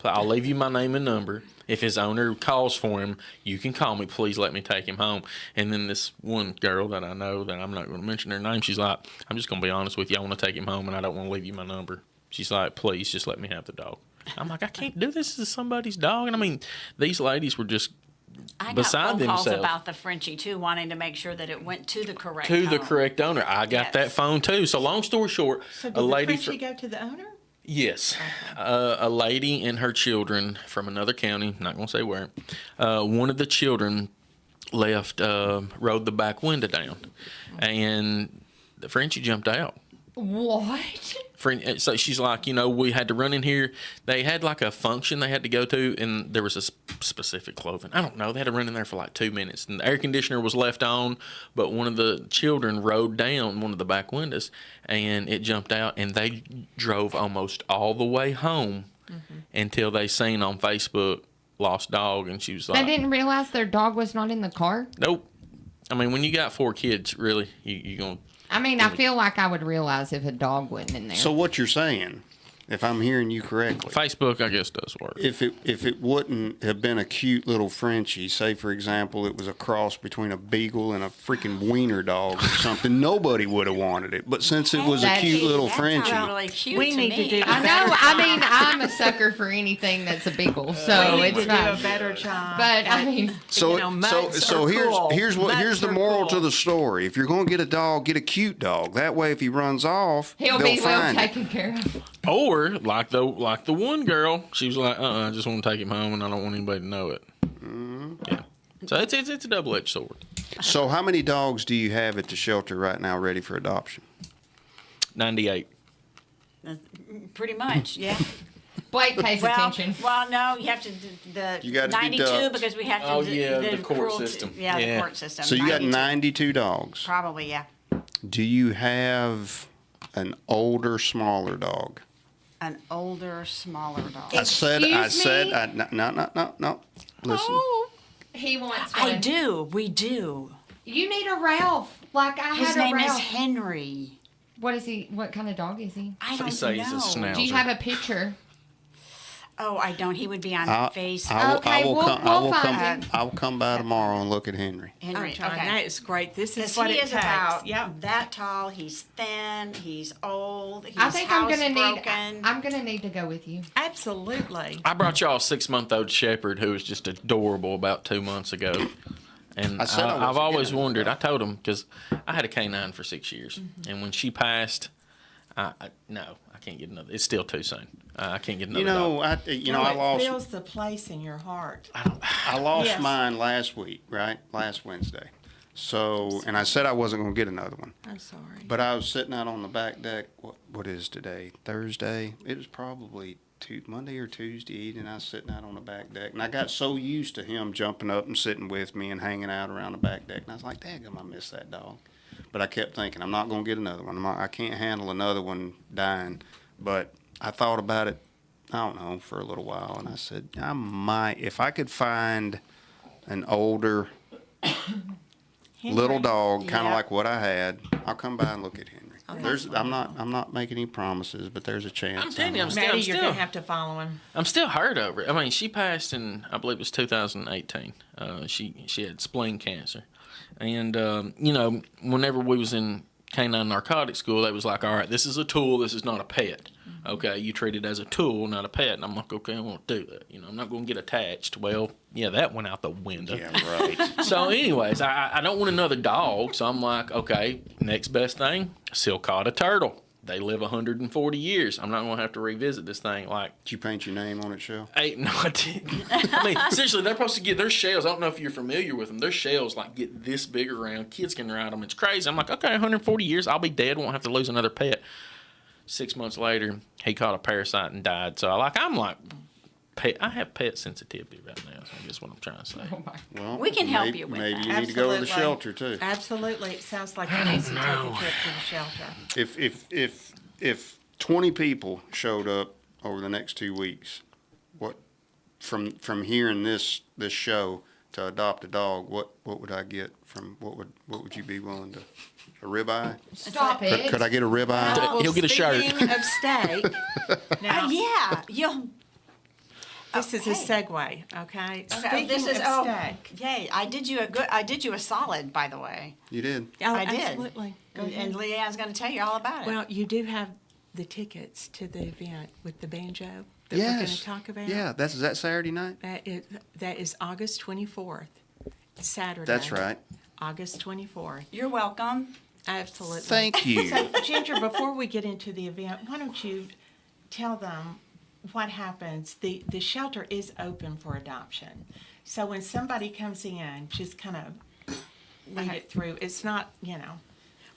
Speaker 6: I'll leave you my name and number. If his owner calls for him, you can call me. Please let me take him home. And then this one girl that I know, that I'm not going to mention her name, she's like, I'm just going to be honest with you. I want to take him home, and I don't want to leave you my number. She's like, please just let me have the dog. I'm like, I can't do this to somebody's dog. And I mean, these ladies were just
Speaker 3: I got
Speaker 6: beside
Speaker 3: phone calls
Speaker 6: themselves.
Speaker 3: about the Frenchie too, wanting to make sure that it went to the correct
Speaker 6: To the
Speaker 3: home.
Speaker 6: correct owner. I got
Speaker 3: Yes.
Speaker 6: that phone too. So long story short,
Speaker 1: So did
Speaker 6: a
Speaker 1: the
Speaker 6: lady
Speaker 1: Frenchie go to the owner?
Speaker 6: yes, a lady and her children from another county, not going to say where, one of the children left, rode the back window down, and the Frenchie jumped out.
Speaker 4: What?
Speaker 6: So she's like, we had to run in here. They had like a function they had to go to, and there was a specific clothing. I don't know. They had to run in there for like 2 minutes, and the air conditioner was left on, but one of the children rode down one of the back windows, and it jumped out, and they drove almost all the way home until they seen on Facebook, lost dog, and she was
Speaker 4: They
Speaker 6: like,
Speaker 4: didn't realize their dog was not in the car?
Speaker 6: nope. I mean, when you got 4 kids, really, you gonna.
Speaker 4: I mean, I feel like I would realize if a dog wasn't in there.
Speaker 5: So what you're saying, if I'm hearing you correctly,
Speaker 6: Facebook, I guess, does work.
Speaker 5: if it wouldn't have been a cute little Frenchie, say for example, it was a cross between a beagle and a freaking wiener dog or something, nobody would have wanted it. But since it was a
Speaker 4: That's-
Speaker 5: cute little
Speaker 3: That's
Speaker 5: Frenchie,
Speaker 3: really cute
Speaker 1: We
Speaker 3: to
Speaker 1: need to
Speaker 3: me.
Speaker 1: do
Speaker 4: I know. I mean, I'm a sucker for anything that's a beagle, so
Speaker 1: We need
Speaker 4: it's
Speaker 1: to do a
Speaker 4: fine.
Speaker 1: better job.
Speaker 4: But I mean,
Speaker 5: so
Speaker 1: You know, mutts
Speaker 5: so
Speaker 1: are
Speaker 5: here's
Speaker 1: cool.
Speaker 5: here's what here's
Speaker 1: Mutts
Speaker 5: the
Speaker 1: are
Speaker 5: moral to
Speaker 1: cool.
Speaker 5: the story. If you're going to get a dog, get a cute dog. That way, if he runs off,
Speaker 4: he'll
Speaker 5: they'll
Speaker 4: be well
Speaker 5: find it.
Speaker 4: taken care of.
Speaker 6: Or like the one girl, she was like, I just want to take him home, and I don't want anybody to know it. Yeah. So it's a double-edged sword.
Speaker 5: So how many dogs do you have at the shelter right now, ready for adoption?
Speaker 6: 98.
Speaker 3: Pretty much, yeah.
Speaker 4: Blake pays attention.
Speaker 3: Well, no, you have to do
Speaker 5: You
Speaker 3: the
Speaker 5: gotta do
Speaker 3: 92
Speaker 5: ducks.
Speaker 3: because we have to.
Speaker 6: Oh,
Speaker 3: do
Speaker 6: yeah, the court
Speaker 3: cruelty-
Speaker 6: system.
Speaker 3: Yeah,
Speaker 6: Yeah.
Speaker 3: the court system.
Speaker 5: So you got
Speaker 3: 92.
Speaker 5: 92 dogs.
Speaker 3: Probably, yeah.
Speaker 5: Do you have an older, smaller dog?
Speaker 3: An older, smaller dog.
Speaker 5: I said, no. Listen,
Speaker 4: Oh, he wants one.
Speaker 3: I do. We do.
Speaker 4: You need a Ralph. Like I
Speaker 3: His
Speaker 4: had a
Speaker 3: name is
Speaker 4: Ralph.
Speaker 3: Henry.
Speaker 4: What is he? What kind of dog is he?
Speaker 3: I
Speaker 6: They
Speaker 3: don't
Speaker 6: say he's a
Speaker 3: know.
Speaker 6: schnauzer.
Speaker 4: Do you have a picture?
Speaker 3: Oh, I don't. He would be on
Speaker 5: I
Speaker 3: Facebook.
Speaker 4: Okay, we'll find him.
Speaker 5: I will come by tomorrow and look at Henry.
Speaker 3: Henry.
Speaker 1: Oh, John,
Speaker 3: okay.
Speaker 1: that is great. This is
Speaker 3: Because
Speaker 1: what
Speaker 3: he
Speaker 1: it
Speaker 3: is
Speaker 1: takes.
Speaker 3: about
Speaker 1: Yep.
Speaker 3: that tall. He's thin. He's old. He's
Speaker 4: I think I'm gonna need.
Speaker 3: housebroken.
Speaker 4: I'm gonna need to go with you.
Speaker 1: Absolutely.
Speaker 6: I brought y'all a 6-month-old shepherd who was just adorable about 2 months ago. And
Speaker 5: I said I wasn't
Speaker 6: I've always
Speaker 5: getting
Speaker 6: wondered. I told him because I had a canine for 6 years, and when she passed, no, I can't get another. It's still too soon. I can't get another. dog.
Speaker 5: I
Speaker 1: It
Speaker 5: lost.
Speaker 1: fills the place in your heart.
Speaker 5: I lost
Speaker 1: Yes.
Speaker 5: mine last week, right? Last Wednesday. So, and I said I wasn't going to get another one.
Speaker 1: I'm sorry.
Speaker 5: But I was sitting out on the back deck. What is today? Thursday. It was probably Monday or Tuesday, and I was sitting out on the back deck, and I got so used to him jumping up and sitting with me and hanging out around the back deck, and I was like, "Daggum, I miss that dog." But I kept thinking, I'm not going to get another one. I can't handle another one dying. But I thought about it, I don't know, for a little while, and I said, I might, if I could find an older little dog, kind of
Speaker 3: Yeah.
Speaker 5: like what I had, I'll come by and look at Henry.
Speaker 1: Okay.
Speaker 5: I'm not making any promises, but there's a chance.
Speaker 6: I'm telling you, I'm
Speaker 1: Maddie, you're
Speaker 6: still,
Speaker 1: going to have to follow him.
Speaker 6: I'm still hurt over it. I mean, she passed in, I believe it was 2018. She had spleen cancer, and whenever we was in canine narcotic school, they was like, all right, this is a tool. This is not a pet. Okay, you treat it as a tool, not a pet. And I'm like, okay, I won't do that. I'm not going to get attached. Well, yeah, that went out the window.
Speaker 5: Yeah, right.
Speaker 6: So, anyways, I don't want another dog. So I'm like, okay, next best thing, Silcata turtle. They live 140 years. I'm not going to have to revisit this thing. Like,
Speaker 5: Did you paint your name on it, Shell?
Speaker 6: hey, no, I didn't. I mean, seriously, they're supposed to get their shells. I don't know if you're familiar with them. Their shells like get this big around. Kids can ride them. It's crazy. I'm like, okay, 140 years, I'll be dead. Won't have to lose another pet. 6 months later, he caught a parasite and died. So I have pet sensitivity right now. So I guess what I'm trying to say.
Speaker 4: Oh my.
Speaker 5: Well,
Speaker 3: We can help you with
Speaker 5: maybe
Speaker 3: that.
Speaker 5: you need to go to the
Speaker 1: Absolutely.
Speaker 5: shelter too.
Speaker 1: Absolutely. It sounds like he needs to take a trip to the shelter.
Speaker 5: If 20 people showed up over the next 2 weeks, what from hearing this show to adopt a dog, what would I get from what would you be willing to? A ribeye?
Speaker 4: Stop it.
Speaker 5: Could I get a ribeye?
Speaker 6: He'll get a shirt.
Speaker 1: Speaking of steak, now,
Speaker 3: Yeah, you'll.
Speaker 1: this is a
Speaker 3: Okay.
Speaker 1: segue, okay?
Speaker 3: Okay,
Speaker 1: Speaking
Speaker 3: this is
Speaker 1: of steak.
Speaker 3: Yay! I did you a solid, by the way.
Speaker 5: You did.
Speaker 1: Oh,
Speaker 3: I did.
Speaker 1: Absolutely. Go ahead.
Speaker 3: And Leanne's going to tell you all about it.
Speaker 1: Well, you do have the tickets to the event with the banjo that we're going to talk about.
Speaker 5: Yeah, is that Saturday night?
Speaker 1: That is August 24th, Saturday.
Speaker 5: That's right.
Speaker 1: August 24th.
Speaker 3: You're welcome.
Speaker 1: Absolutely.
Speaker 5: Thank you.
Speaker 1: So, Ginger, before we get into the event, why don't you tell them what happens? The shelter is open for adoption. So when somebody comes in, just kind of read it through. It's not,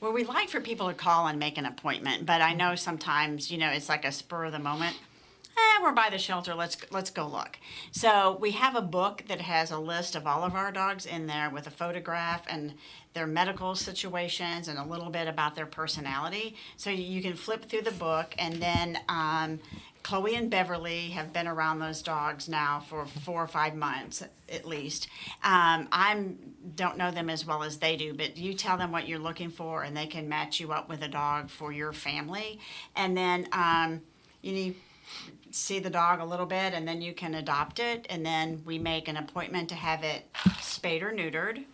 Speaker 3: Well, we like for people to call and make an appointment, but I know sometimes, it's like a spur of the moment. We're by the shelter. Let's go look. So we have a book that has a list of all of our dogs in there with a photograph and their medical situations and a little bit about their personality. So you can flip through the book, and then Chloe and Beverly have been around those dogs now for 4 or 5 months at least. Don't know them as well as they do, but you tell them what you're looking for, and they can match you up with a dog for your family. And then you need see the dog a little bit, and then you can adopt it, and then we make an appointment to have it spayed or neutered.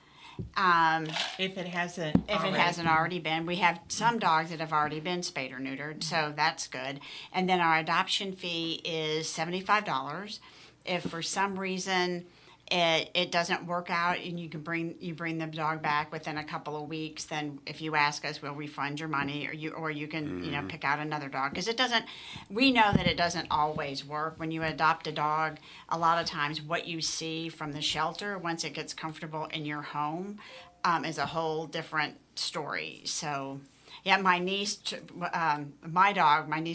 Speaker 1: If it hasn't.
Speaker 3: If it hasn't already been. We have some dogs that have already been spayed or neutered, so that's good. And then our adoption fee is $75. If for some reason it doesn't work out and you bring the dog back within a couple of weeks, then if you ask us, we'll refund your money, or you can pick out another dog, because we know that it doesn't always work. When you adopt a dog, a lot of times what you see from the shelter once it gets comfortable in your home is a whole different story. So yeah, my niece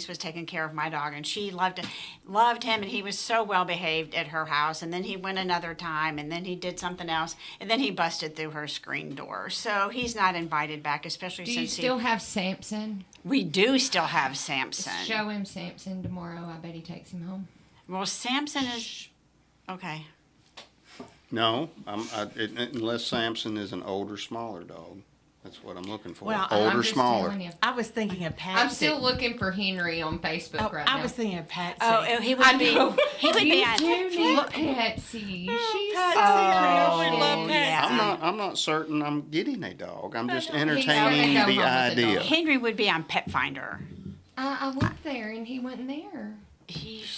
Speaker 3: was taking care of my dog, and she loved him, and he was so well behaved at her house. And then he went another time, and then he did something else, and then he busted through her screen door. So he's not invited back, especially
Speaker 4: Do you
Speaker 3: since
Speaker 4: still have Samson?
Speaker 3: we do still have Samson.
Speaker 4: Show him Samson tomorrow. I bet he takes him home.
Speaker 3: Well, Samson is okay.
Speaker 5: No, unless Samson is an older, smaller dog. That's what I'm looking for.
Speaker 1: Well,
Speaker 5: Older,
Speaker 4: I'm just
Speaker 5: smaller.
Speaker 4: telling you.
Speaker 1: I was thinking of Patsy.
Speaker 4: I'm still looking for Henry on Facebook right now.
Speaker 1: I was thinking of Patsy.
Speaker 3: Oh, he would
Speaker 4: I
Speaker 3: be.
Speaker 4: know.
Speaker 3: He would
Speaker 4: You
Speaker 3: be on.
Speaker 4: do need Patsy. She's
Speaker 1: Patsy,
Speaker 4: so
Speaker 1: I really love
Speaker 4: precious.
Speaker 1: Patsy.
Speaker 5: I'm not certain I'm getting a dog. I'm just
Speaker 4: He's
Speaker 5: entertaining
Speaker 4: gonna go
Speaker 5: the
Speaker 4: home with a
Speaker 5: idea.
Speaker 4: dog.
Speaker 3: Henry would be on Pet Finder.
Speaker 4: I went there and he wasn't there.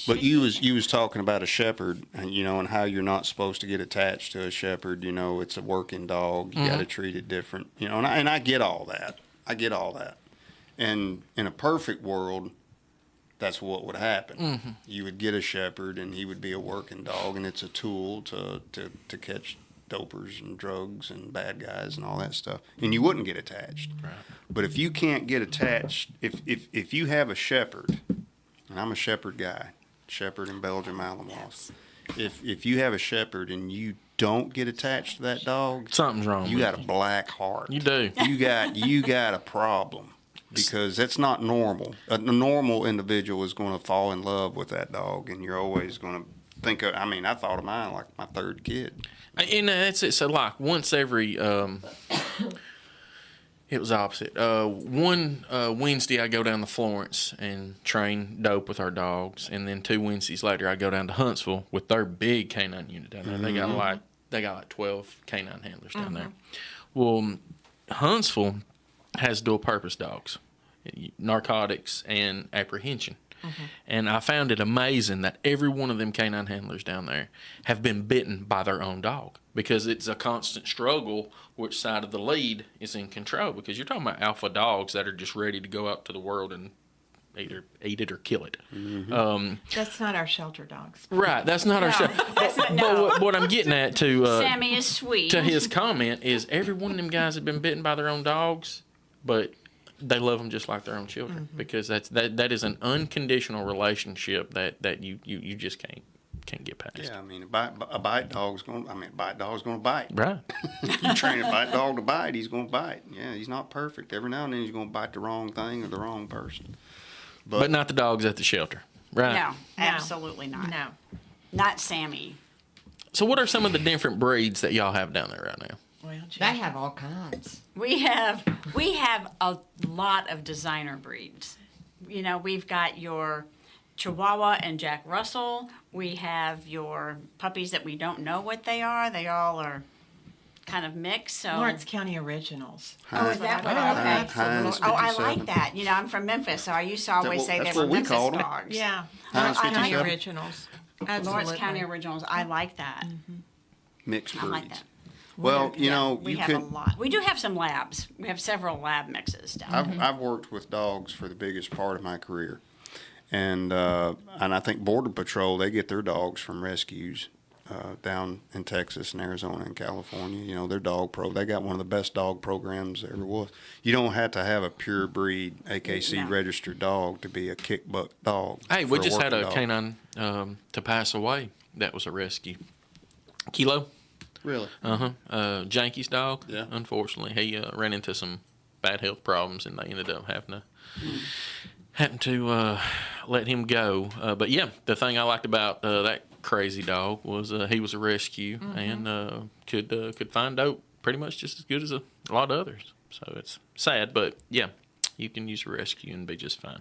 Speaker 5: But you was talking about a shepherd, and and how you're not supposed to get attached to a shepherd. It's a working dog. You got to treat it different. And I get all that. And in a perfect world, that's what would happen. You would get a shepherd, and he would be a working dog, and it's a tool to catch dopers and drugs and bad guys and all that stuff. And you wouldn't get attached.
Speaker 6: Right.
Speaker 5: But if you can't get attached, if you have a shepherd, and I'm a shepherd guy, shepherd in Belgium Malinois. If you have a shepherd and you don't get attached to that dog,
Speaker 6: Something's wrong.
Speaker 5: you
Speaker 6: with
Speaker 5: got a black heart.
Speaker 6: You do.
Speaker 5: You got a problem, because that's not normal. A normal individual is going to fall in love with that dog, and you're always going to think of. I mean, I thought of mine like my third kid.
Speaker 6: And that's it. So like once every, it was opposite. One Wednesday I go down to Florence and train dope with our dogs, and then 2 Wednesdays later I go down to Huntsville with their big canine unit down there. They got like 12 canine handlers down there. Well, Huntsville has dual purpose dogs, narcotics and apprehension. And I found it amazing that every one of them canine handlers down there have been bitten by their own dog, because it's a constant struggle which side of the lead is in control, because you're talking about alpha dogs that are just ready to go out to the world and either eat it or kill it.
Speaker 1: That's not our shelter dogs.
Speaker 6: Right, that's not our show. But what I'm getting at
Speaker 3: Sammy is sweet.
Speaker 6: to his comment is every one of them guys have been bitten by their own dogs, but they love them just like their own children, because that is an unconditional relationship that you just can't get past.
Speaker 5: Yeah, I mean, a bite dog's going to bite.
Speaker 6: Right.
Speaker 5: You train a bite dog to bite, he's going to bite. Yeah, he's not perfect. Every now and then he's going to bite the wrong thing or the wrong person.
Speaker 6: But not the dogs at the shelter. Right.
Speaker 3: No, absolutely not.
Speaker 1: No.
Speaker 3: Not Sammy.
Speaker 6: So what are some of the different breeds that y'all have down there right now?
Speaker 1: Well,
Speaker 4: They have all kinds.
Speaker 3: We have a lot of designer breeds. We've got your Chihuahua and Jack Russell. We have your puppies that we don't know what they are. They all are kind of mixed. So
Speaker 1: Lawrence County Originals.
Speaker 3: Oh, is that what?
Speaker 5: Heinz
Speaker 3: Okay. Oh, I
Speaker 5: 57.
Speaker 3: like that. I'm from Memphis, so I used to always say they
Speaker 5: That's
Speaker 3: were
Speaker 5: what we
Speaker 3: Memphis
Speaker 5: called 'em.
Speaker 3: dogs.
Speaker 1: Yeah.
Speaker 5: Heinz
Speaker 1: Lawrence County
Speaker 5: 57.
Speaker 1: Originals.
Speaker 3: Lawrence
Speaker 1: Absolutely.
Speaker 3: County Originals. I like that.
Speaker 5: Mixed
Speaker 3: I
Speaker 5: breeds.
Speaker 3: like that.
Speaker 5: Well,
Speaker 3: We
Speaker 5: you
Speaker 3: have
Speaker 5: could.
Speaker 3: a lot. We do have some labs. We have several lab mixes down there.
Speaker 5: I've worked with dogs for the biggest part of my career, and I think Border Patrol, they get their dogs from rescues down in Texas and Arizona and California. They're they got one of the best dog programs there ever was. You don't have to have a pure breed AKC
Speaker 3: No.
Speaker 5: registered dog to be a kick butt dog.
Speaker 6: Hey, we
Speaker 5: for
Speaker 6: just had
Speaker 5: working
Speaker 6: a
Speaker 5: dog.
Speaker 6: canine to pass away. That was a rescue. Kilo.
Speaker 5: Really?
Speaker 6: Janky's dog.
Speaker 5: Yeah.
Speaker 6: Unfortunately, he ran into some bad health problems, and they ended up having to happened to let him go. But yeah, the thing I liked about that crazy dog was he was a rescue and could find dope pretty much just as good as a lot of others. So it's sad, but yeah, you can use a rescue and be just fine.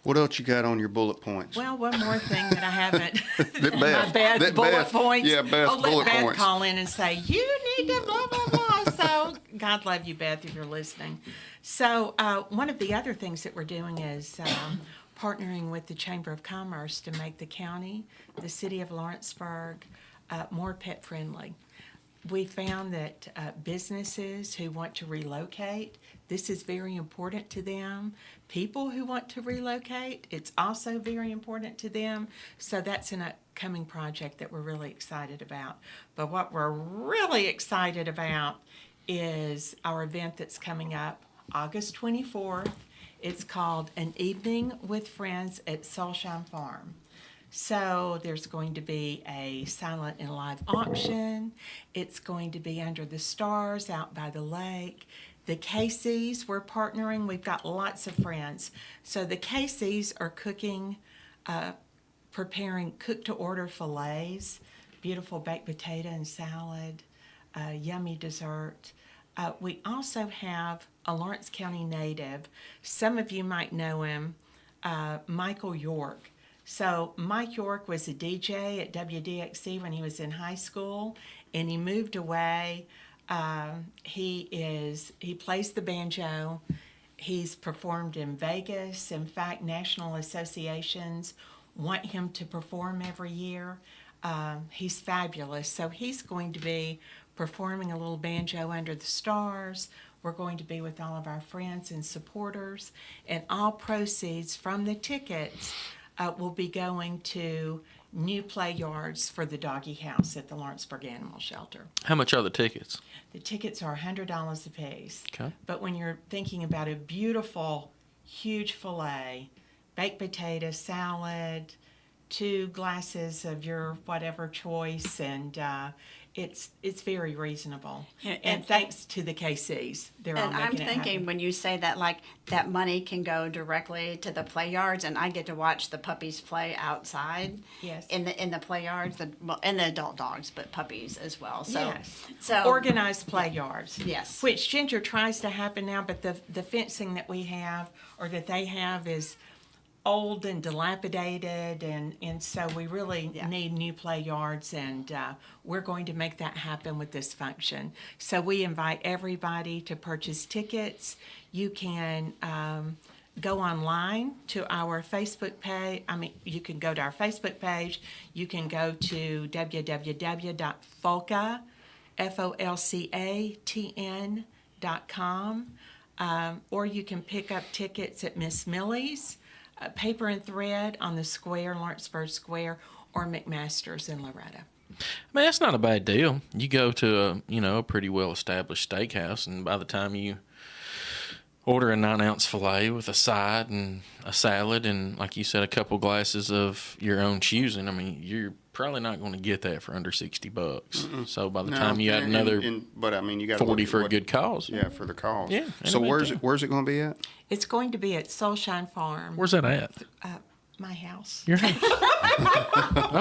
Speaker 5: What else you got on your bullet points?
Speaker 1: Well, one more thing that I haven't.
Speaker 5: That
Speaker 1: My
Speaker 5: Beth-
Speaker 1: Beth
Speaker 5: that
Speaker 1: bullet
Speaker 5: Beth-
Speaker 1: points.
Speaker 5: yeah, Beth's
Speaker 1: I'll let
Speaker 5: bullet
Speaker 1: Beth
Speaker 5: points.
Speaker 1: call in and say, you need to blah, blah, blah. So, God love you, Beth, if you're listening. So, one of the other things that we're doing is partnering with the Chamber of Commerce to make the county, the city of Lawrenceburg, more pet friendly. We found that businesses who want to relocate, this is very important to them. People who want to relocate, it's also very important to them. So that's an upcoming project that we're really excited about. But what we're really excited about is our event that's coming up August 24th. It's called An Evening with Friends at Soulshine Farm. So there's going to be a silent and live auction. It's going to be under the stars out by the lake. The Casey's, we're partnering. We've got lots of friends. So the Casey's are preparing cook-to-order fillets, beautiful baked potato and salad, yummy dessert. We also have a Lawrence County native. Some of you might know him, Michael York. So Mike York was a DJ at WDXE when he was in high school, and he moved away. He plays the banjo. He's performed in Vegas. In fact, national associations want him to perform every year. He's fabulous. So he's going to be performing a little banjo under the stars. We're going to be with all of our friends and supporters, and all proceeds from the tickets will be going to new play yards for the doggy house at the Lawrenceburg Animal Shelter.
Speaker 6: How much are the tickets?
Speaker 1: The tickets are $100 a piece.
Speaker 6: Okay.
Speaker 1: But when you're thinking about a beautiful, huge fillet, baked potato, salad, 2 glasses of your whatever choice, and it's very reasonable. And thanks to the KCs, they're all
Speaker 3: And I'm
Speaker 1: making it
Speaker 3: thinking
Speaker 1: happen.
Speaker 3: when you say that, like, that money can go directly to the play yards, and I get to watch the puppies play outside.
Speaker 1: Yes.
Speaker 3: In the play yards, and the adult dogs, but puppies as well. So,
Speaker 1: Yes.
Speaker 3: so
Speaker 1: Organized play yards.
Speaker 3: Yes.
Speaker 1: Which Ginger tries to happen now, but the fencing that we have or that they have is old and dilapidated, and so we really need new play yards, and we're going to make that happen with this function. So we invite everybody to purchase tickets. You can go online to our Facebook page. You can go to our Facebook page. You can go to www.folca, FOLCATN.com, or you can pick up tickets at Miss Millie's, Paper and Thread on the square, Lawrenceburg Square, or McMaster's in Loretta.
Speaker 6: I mean, that's not a bad deal. You go to a pretty well established steakhouse, and by the time you order a 9-ounce filet with a side and a salad, and like you said, a couple glasses of your own choosing, I mean, you're probably not going to get that for under $60. So by the time you add another
Speaker 5: but I mean, you got
Speaker 6: 40 for a good cause.
Speaker 5: Yeah, for the cause.
Speaker 6: Yeah,
Speaker 5: So
Speaker 6: ain't a bad
Speaker 5: where's it going to be at?
Speaker 1: It's going to be at Soulshine Farm,
Speaker 6: Where's that at?
Speaker 1: my house,
Speaker 6: Your house.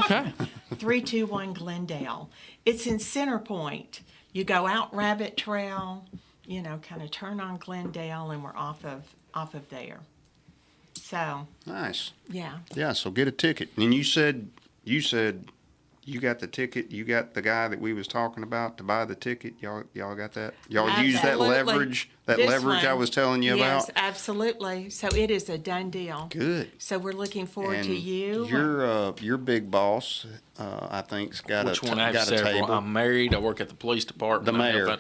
Speaker 6: Okay.
Speaker 1: 321 Glendale. It's in Center Point. You go out Rabbit Trail, kind of turn on Glendale, and we're off of there. So,
Speaker 5: Nice.
Speaker 1: yeah.
Speaker 5: Yeah, so get a ticket. And you said you got the ticket. You got the guy that we was talking about to buy the ticket. Y'all got that? Y'all use that
Speaker 1: Absolutely.
Speaker 5: leverage. That
Speaker 1: This
Speaker 5: leverage I
Speaker 1: one.
Speaker 5: was telling you
Speaker 1: Yes,
Speaker 5: about.
Speaker 1: absolutely. So it is a done deal.
Speaker 5: Good.
Speaker 1: So we're looking forward to
Speaker 5: And
Speaker 1: you.
Speaker 5: your big boss, I think's got
Speaker 6: Which one? I have
Speaker 5: got a
Speaker 6: several.
Speaker 5: table.
Speaker 6: I'm married. I work at the police department.
Speaker 5: The mayor.
Speaker 6: Okay.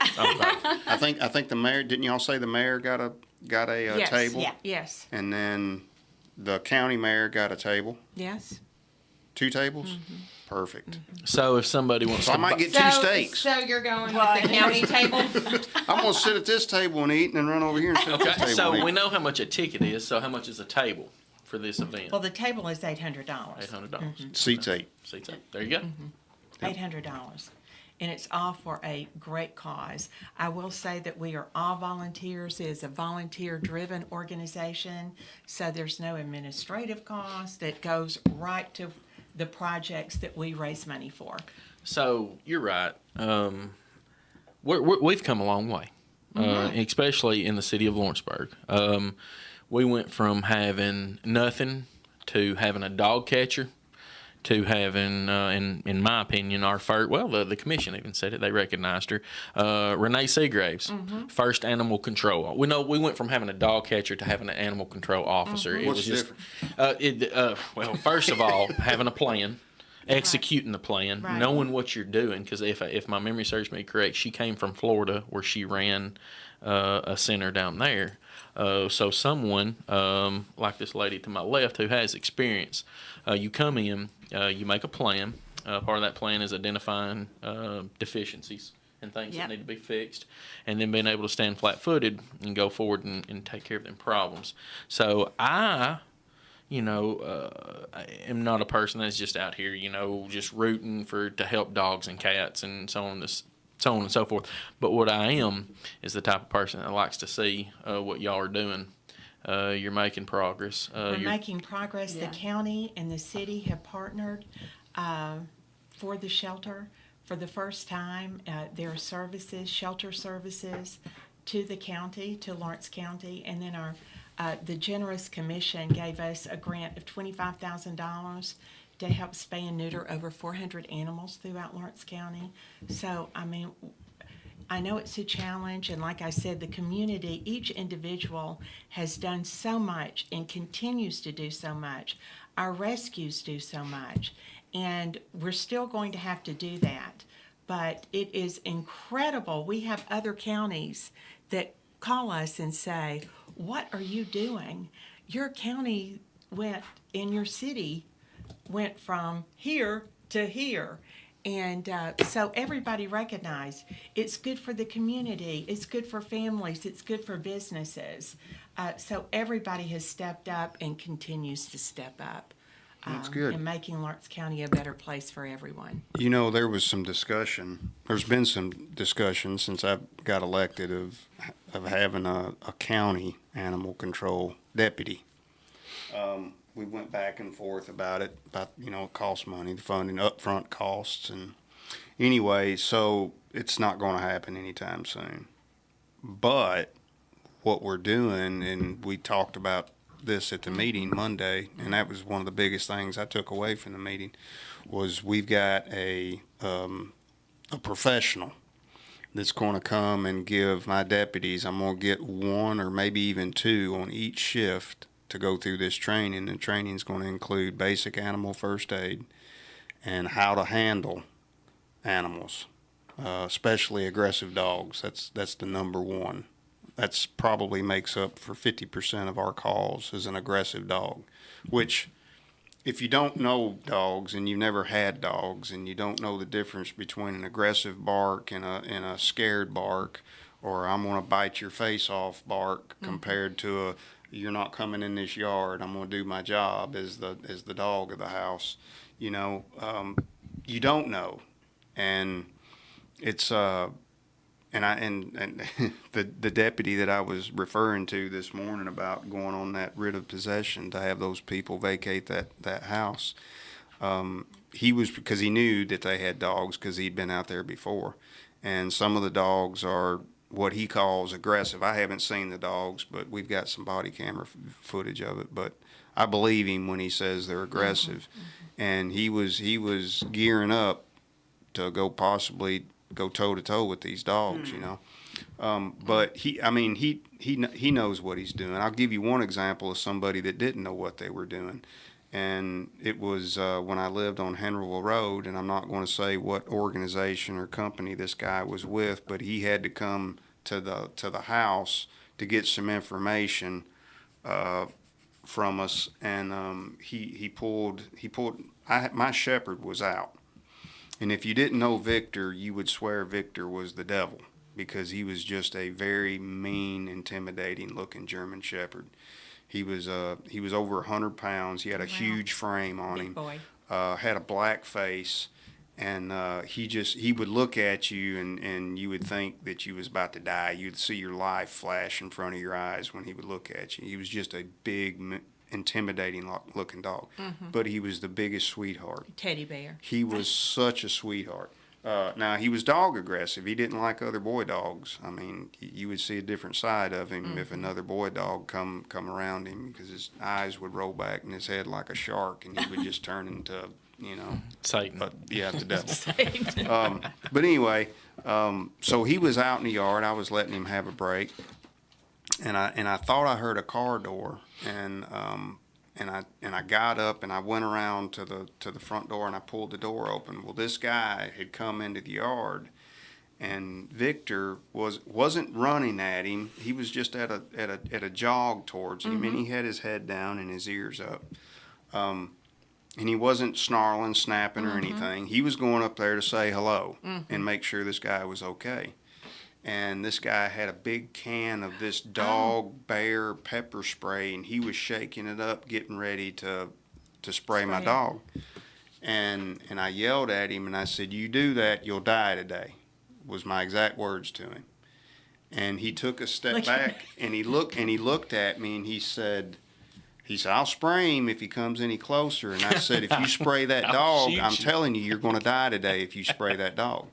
Speaker 5: I think the mayor. Didn't y'all say the mayor got a
Speaker 1: Yes,
Speaker 5: table?
Speaker 3: yeah.
Speaker 1: Yes.
Speaker 5: And then the county mayor got a table.
Speaker 1: Yes.
Speaker 5: 2 tables.
Speaker 1: Mm-hmm.
Speaker 5: Perfect.
Speaker 6: So if somebody wants
Speaker 5: So I
Speaker 6: to
Speaker 5: might
Speaker 6: buy-
Speaker 5: get 2 steaks.
Speaker 4: So you're going with the county table?
Speaker 5: I'm gonna sit at this table and eat, and then run over here and sit at this
Speaker 6: Okay,
Speaker 5: table.
Speaker 6: so
Speaker 5: and
Speaker 6: we
Speaker 5: eat.
Speaker 6: know how much a ticket is. So how much is a table for this event?
Speaker 1: Well, the table is $800.
Speaker 6: $800.
Speaker 5: Seats 8.
Speaker 6: Seats up. There you go.
Speaker 1: $800. and it's all for a great cause. I will say that we are all volunteers. It is a volunteer-driven organization, so there's no administrative cost. It goes right to the projects that we raise money for.
Speaker 6: So you're right. We've come a long way, especially in the city of Lawrenceburg. We went from having nothing to having a dog catcher to having, in my opinion, our first, well, the commission even said it, they recognized her, Renee Seagraves, first animal control. We went from having a dog catcher to having an animal control officer. It
Speaker 5: What's
Speaker 6: was
Speaker 5: the
Speaker 6: just, well, first of all, having a plan, executing the plan,
Speaker 1: Right.
Speaker 6: knowing what you're doing, because if my memory serves me correct, she came from Florida where she ran a center down there. So someone like this lady to my left who has experience, you come in, you make a plan. Part of that plan is identifying deficiencies and things
Speaker 3: Yep.
Speaker 6: that need to be fixed, and then being able to stand flat-footed and go forward and take care of them problems. So I am not a person that's just out here, just rooting to help dogs and cats and so on and so forth. But what I am is the type of person that likes to see what y'all are doing. You're making progress.
Speaker 1: We're making progress.
Speaker 3: Yeah.
Speaker 1: The county and the city have partnered for the shelter. For the first time, there are services, shelter services to the county, to Lawrence County, and then the Generous Commission gave us a grant of $25,000 to help spay and neuter over 400 animals throughout Lawrence County. So, I mean, I know it's a challenge, and like I said, the community, each individual has done so much and continues to do so much. Our rescues do so much, and we're still going to have to do that. But it is incredible. We have other counties that call us and say, "What are you doing? Your county in your city went from here to here." And so everybody recognized it's good for the community, it's good for families, it's good for businesses. So everybody has stepped up and continues to step up.
Speaker 5: That's good.
Speaker 1: In making Lawrence County a better place for everyone.
Speaker 5: There was some discussion. There's been some discussion since I got elected of having a county animal control deputy. We went back and forth about it, it costs money, the funding, upfront costs. And anyway, so it's not going to happen anytime soon. But what we're doing, and we talked about this at the meeting Monday, and that was one of the biggest things I took away from the meeting, was we've got a professional that's going to come and give my deputies, I'm going to get one or maybe even two on each shift to go through this training. And training is going to include basic animal first aid and how to handle animals, especially aggressive dogs. That's the number one. That's probably makes up for 50% of our calls is an aggressive dog, which if you don't know dogs and you've never had dogs and you don't know the difference between an aggressive bark and a scared bark, or I'm going to bite your face off bark compared to a you're not coming in this yard, I'm going to do my job as the dog of the house, you don't know. And it's and the deputy that I was referring to this morning about going on that writ of possession to have those people vacate that house, he was, because he knew that they had dogs because he'd been out there before, and some of the dogs are what he calls aggressive. I haven't seen the dogs, but we've got some body camera footage of it. But I believe him when he says they're aggressive, and he was gearing up to possibly go toe to toe with these dogs, But he knows what he's doing. I'll give you one example of somebody that didn't know what they were doing, and it was when I lived on Henryville Road, and I'm not going to say what organization or company this guy was with, but he had to come to the house to get some information from us, and he pulled. My shepherd was out, and if you didn't know Victor, you would swear Victor was the devil, because he was just a very mean, intimidating looking German shepherd. He was over 100 pounds. He had a huge frame on
Speaker 1: Big
Speaker 5: him.
Speaker 1: boy.
Speaker 5: Had a black face, And he would look at you, and you would think that you was about to die. You'd see your life flash in front of your eyes when he would look at you. He was just a big, intimidating looking dog, but he was the biggest sweetheart.
Speaker 1: Teddy bear.
Speaker 5: He was such a sweetheart. Now, he was dog aggressive. He didn't like other boy dogs. I mean, you would see a different side of him if another boy dog come around him, because his eyes would roll back in his head like a shark, and he would just turn into,
Speaker 6: Satan.
Speaker 5: the devil. But anyway, so he was out in the yard. I was letting him have a break, and I thought I heard a car door, and I got up and I went around to the front door and I pulled the door open. Well, this guy had come into the yard, and Victor wasn't running at him. He was just at a jog towards him, and he had his head down and his ears up. And he wasn't snarling, snapping, or anything. He was going up there to say hello and make sure this guy was okay. And this guy had a big can of this dog bear pepper spray, and he was shaking it up, getting ready to spray my dog. And I yelled at him, and I said, "You do that, you'll die today," was my exact words to him. And he took a step back, and he looked at me, and he said, "I'll spray him if he comes any closer." And I said, "If you spray that dog, I'm telling you, you're going to die today if you spray that dog."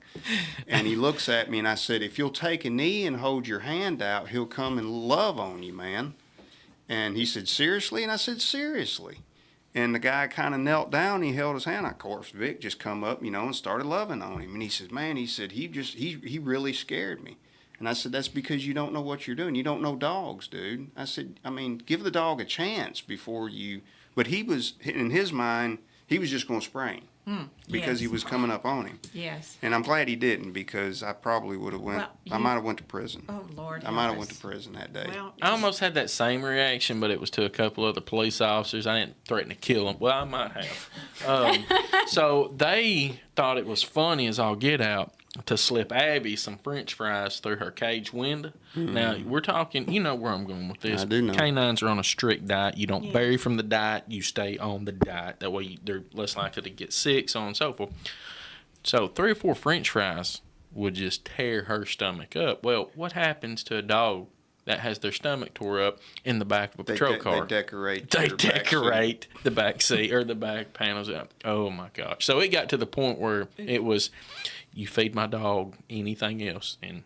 Speaker 5: And he looks at me, and I said, "If you'll take a knee and hold your hand out, he'll come and love on you, man." And he said, "Seriously?" And I said, "Seriously." And the guy kind of knelt down, and he held his hand out. Of course, Vic just come up, and started loving on him. And he said, "Man," he said, he really scared me." And I said, "That's because you don't know what you're doing. You don't know dogs, dude." I said, give the dog a chance before you. But he was, in his mind, he was just going to spray him because he was coming up on him.
Speaker 1: Yes.
Speaker 5: And I'm glad he didn't, because I probably would have I might have went to prison.
Speaker 1: Oh, Lord.
Speaker 5: I might have went to prison that day.
Speaker 1: Well,
Speaker 6: I almost had that same reaction, but it was to a couple other police officers. I didn't threaten to kill them. Well, I might have. So they thought it was funny as all get out to slip Abby some French fries through her cage window. Now, we're talking, you know where I'm going with this.
Speaker 5: I do know.
Speaker 6: Canines are on a strict diet. You don't vary from the diet. You stay on the diet. That way they're less likely to get sick, so on and so forth. So 3 or 4 French fries would just tear her stomach up. Well, what happens to a dog that has their stomach tore up in the back of a patrol car?
Speaker 5: They decorate.
Speaker 6: They
Speaker 5: their back
Speaker 6: decorate the back seat or the back panels up. Oh my gosh! So it got to the point where it was, you feed my dog anything else, and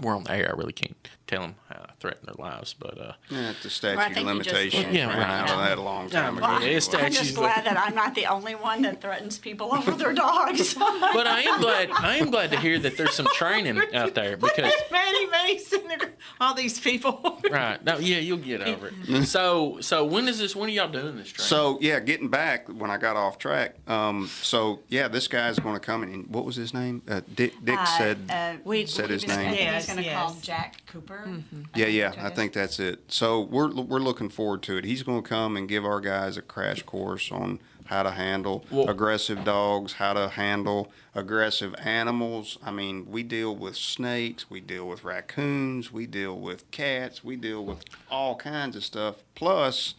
Speaker 6: we're on the air. I really can't tell them how I threaten their lives, but
Speaker 5: Yeah, the
Speaker 3: Well, I
Speaker 5: statute
Speaker 3: think
Speaker 5: of
Speaker 3: you
Speaker 5: limitations
Speaker 3: just-
Speaker 6: Yeah,
Speaker 5: ran
Speaker 6: right.
Speaker 5: out of that a long time ago.
Speaker 6: Yeah, it's
Speaker 3: I'm just
Speaker 6: statutes,
Speaker 3: glad that I'm not the only one that threatens people over their dogs.
Speaker 6: but I am glad to hear that there's some training out there, because
Speaker 1: Maddie Mason, all these people.
Speaker 6: right. No, yeah, you'll get over it. So when are y'all doing this training?
Speaker 5: So yeah, getting back when I got off track. So yeah, this guy's going to come in. And what was his name? Dick said said his name.
Speaker 1: Yes,
Speaker 3: He's going to
Speaker 1: yes.
Speaker 3: call Jack Cooper.
Speaker 5: Yeah, I think that's it. So we're looking forward to it. He's going to come and give our guys a crash course on how to handle aggressive dogs, how to handle aggressive animals. I mean, we deal with snakes, we deal with raccoons, we deal with cats, we deal with all kinds of stuff. Plus,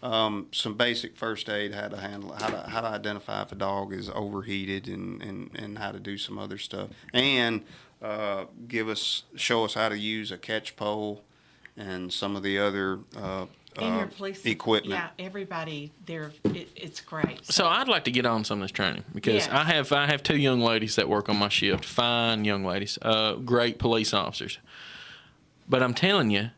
Speaker 5: some basic first aid, how to handle, how to identify if a dog is overheated, and how to do some other stuff, and show us how to use a catch pole and some of the other
Speaker 1: And your police
Speaker 5: equipment.
Speaker 1: Yeah, everybody there. It's great.
Speaker 6: So I'd like to get on some of this training, because
Speaker 1: Yes.
Speaker 6: I have 2 young ladies that work on my shift. Fine young ladies, great police officers. But I'm telling you,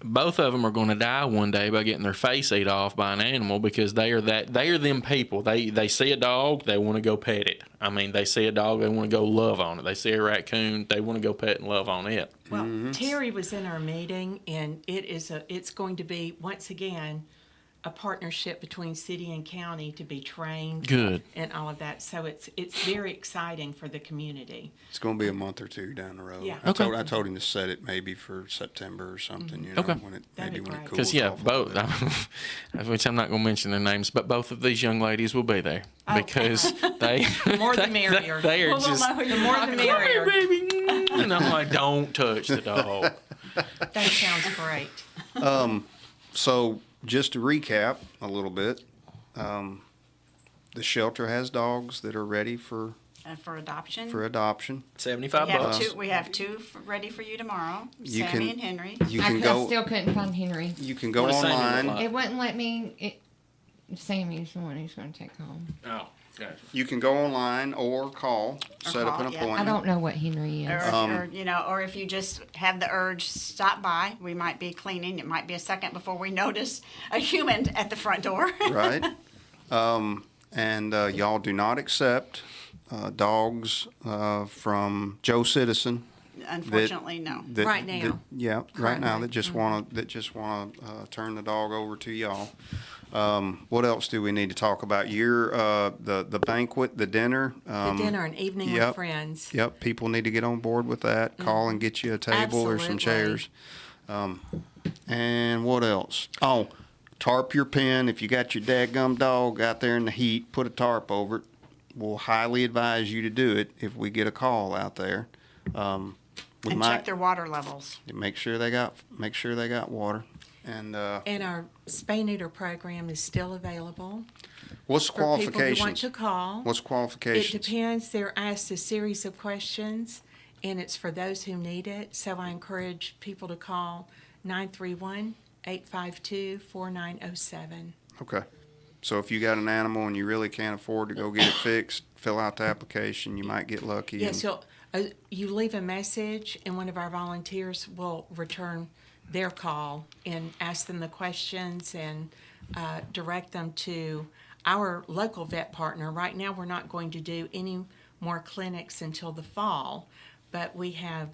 Speaker 6: both of them are going to die one day by getting their face ate off by an animal, because they are them people. They see a dog, they want to go pet it. I mean, they see a dog, they want to go love on it. They see a raccoon, they want to go pet and love on it.
Speaker 1: Well, Terry was in our meeting, and it's going to be, once again, a partnership between city and county to be trained.
Speaker 6: Good.
Speaker 1: And all of that. So it's very exciting for the community.
Speaker 5: It's going to be a month or 2 down the road.
Speaker 1: Yeah.
Speaker 5: I
Speaker 6: Okay.
Speaker 5: told him to set it maybe for September or something.
Speaker 6: Okay.
Speaker 5: When it
Speaker 1: That'd be
Speaker 5: when it
Speaker 1: great.
Speaker 5: cools
Speaker 6: Because, yeah,
Speaker 5: off a little
Speaker 6: both,
Speaker 5: bit.
Speaker 6: which I'm not going to mention their names, but both of these young ladies will be there, because they.
Speaker 1: The more the merrier.
Speaker 6: They are
Speaker 3: Well, we'll
Speaker 6: just.
Speaker 3: know who
Speaker 1: The
Speaker 3: you're
Speaker 1: more the
Speaker 3: talking about.
Speaker 1: merrier.
Speaker 6: Baby. And I'm like, don't touch the dog.
Speaker 1: That sounds great.
Speaker 5: So just to recap a little bit, the shelter has dogs that are ready for
Speaker 3: for adoption.
Speaker 6: $75
Speaker 3: We have two ready for you tomorrow.
Speaker 5: You
Speaker 3: Sammy
Speaker 5: can-
Speaker 3: and Henry.
Speaker 5: You
Speaker 4: I
Speaker 5: can go.
Speaker 4: still couldn't find Henry.
Speaker 5: You can go
Speaker 6: What does Sammy look
Speaker 5: online.
Speaker 6: like?
Speaker 4: It wouldn't let me. Sammy's the one who's going to take home.
Speaker 6: Oh, gotcha.
Speaker 5: You can go online or call, set up
Speaker 3: call,
Speaker 5: an
Speaker 3: yeah.
Speaker 5: appointment.
Speaker 4: I don't know what Henry is.
Speaker 3: Or if you just have the urge, stop by. We might be cleaning. It might be a second before we notice a human at the front door.
Speaker 5: Right? And y'all do not accept dogs from Joe Citizen.
Speaker 3: Unfortunately, no.
Speaker 1: Right now.
Speaker 5: Right now
Speaker 1: Currently.
Speaker 5: that just wanna turn the dog over to y'all. What else do we need to talk about? Your the banquet, the dinner.
Speaker 1: The dinner and evening
Speaker 5: yep.
Speaker 1: with friends.
Speaker 5: Yep, people need to get on board with that. Call and get you a table or some
Speaker 1: Absolutely.
Speaker 5: chairs. And what else? Oh, tarp your pen. If you got your dadgum dog out there in the heat, put a tarp over it. We'll highly advise you to do it if we get a call out there. We
Speaker 3: And
Speaker 5: might
Speaker 3: check their water levels.
Speaker 5: make sure they got water. And
Speaker 1: And our spay neuter program is still available
Speaker 5: what's
Speaker 1: for people who want
Speaker 5: qualifications?
Speaker 1: to call.
Speaker 5: What's
Speaker 1: It
Speaker 5: qualifications?
Speaker 1: depends. They're asked a series of questions, and it's for those who need it. So I encourage people to call 931-852-4907.
Speaker 5: Okay. So if you got an animal and you really can't afford to go get it fixed, fill out the application. You might get lucky.
Speaker 1: Yes,
Speaker 5: and-
Speaker 1: you leave a message, and one of our volunteers will return their call and ask them the questions and direct them to our local vet partner. Right now, we're not going to do any more clinics until the fall, but we have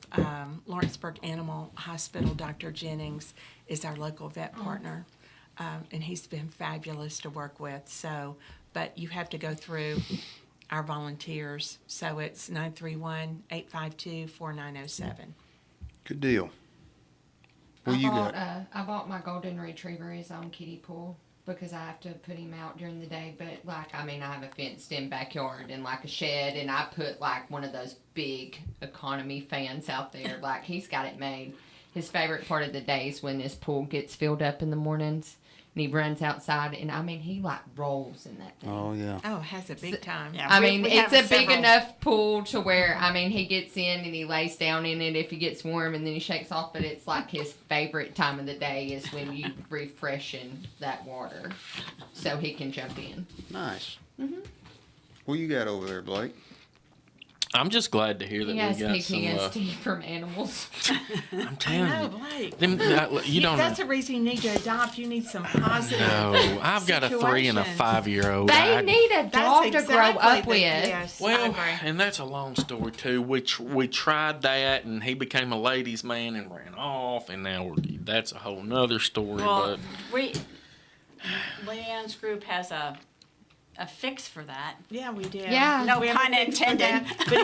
Speaker 1: Lawrenceburg Animal Hospital. Dr. Jennings is our local vet partner, and he's been fabulous to work with. So, but you have to go through our volunteers. So it's 931-852-4907.
Speaker 5: Good deal. Well, you got.
Speaker 4: I bought my golden retriever his own kiddie pool because I have to put him out during the day. But I have a fenced-in backyard and like a shed, and I put like one of those big economy fans out there. Like he's got it made. His favorite part of the day is when this pool gets filled up in the mornings, and he runs outside, and he like rolls in that thing.
Speaker 5: Oh yeah.
Speaker 1: Oh, it has a big time.
Speaker 3: Yeah, we
Speaker 4: It's
Speaker 3: have
Speaker 4: a big
Speaker 3: several.
Speaker 4: enough pool to where, he gets in and he lays down in it if he gets warm and then he shakes off, but it's like his favorite time of the day is when you refreshen that water so he can jump in.
Speaker 5: Nice. What you got over there, Blake?
Speaker 6: I'm just glad to hear that
Speaker 4: He has
Speaker 6: we got some.
Speaker 4: PTSD from animals.
Speaker 6: I'm
Speaker 1: I
Speaker 6: telling
Speaker 1: know,
Speaker 6: you,
Speaker 1: Blake.
Speaker 6: you don't.
Speaker 1: That's the reason you need to adopt. You need some positive.
Speaker 6: No, I've got a 3 and a
Speaker 1: situations.
Speaker 6: 5-year-old.
Speaker 4: They need a
Speaker 1: That's
Speaker 4: dog to
Speaker 1: exactly
Speaker 4: grow up
Speaker 1: the-
Speaker 4: with.
Speaker 1: Yes, I
Speaker 6: Well,
Speaker 1: agree.
Speaker 6: and that's a long story too. We tried that, and he became a ladies' man and ran off, and now that's a whole nother story.
Speaker 3: Well,
Speaker 6: but
Speaker 3: Leanne's group has a fix for that.
Speaker 1: Yeah, we did.
Speaker 4: Yeah.
Speaker 3: No
Speaker 1: We have a
Speaker 3: pun
Speaker 1: fix for
Speaker 3: intended.
Speaker 1: that. But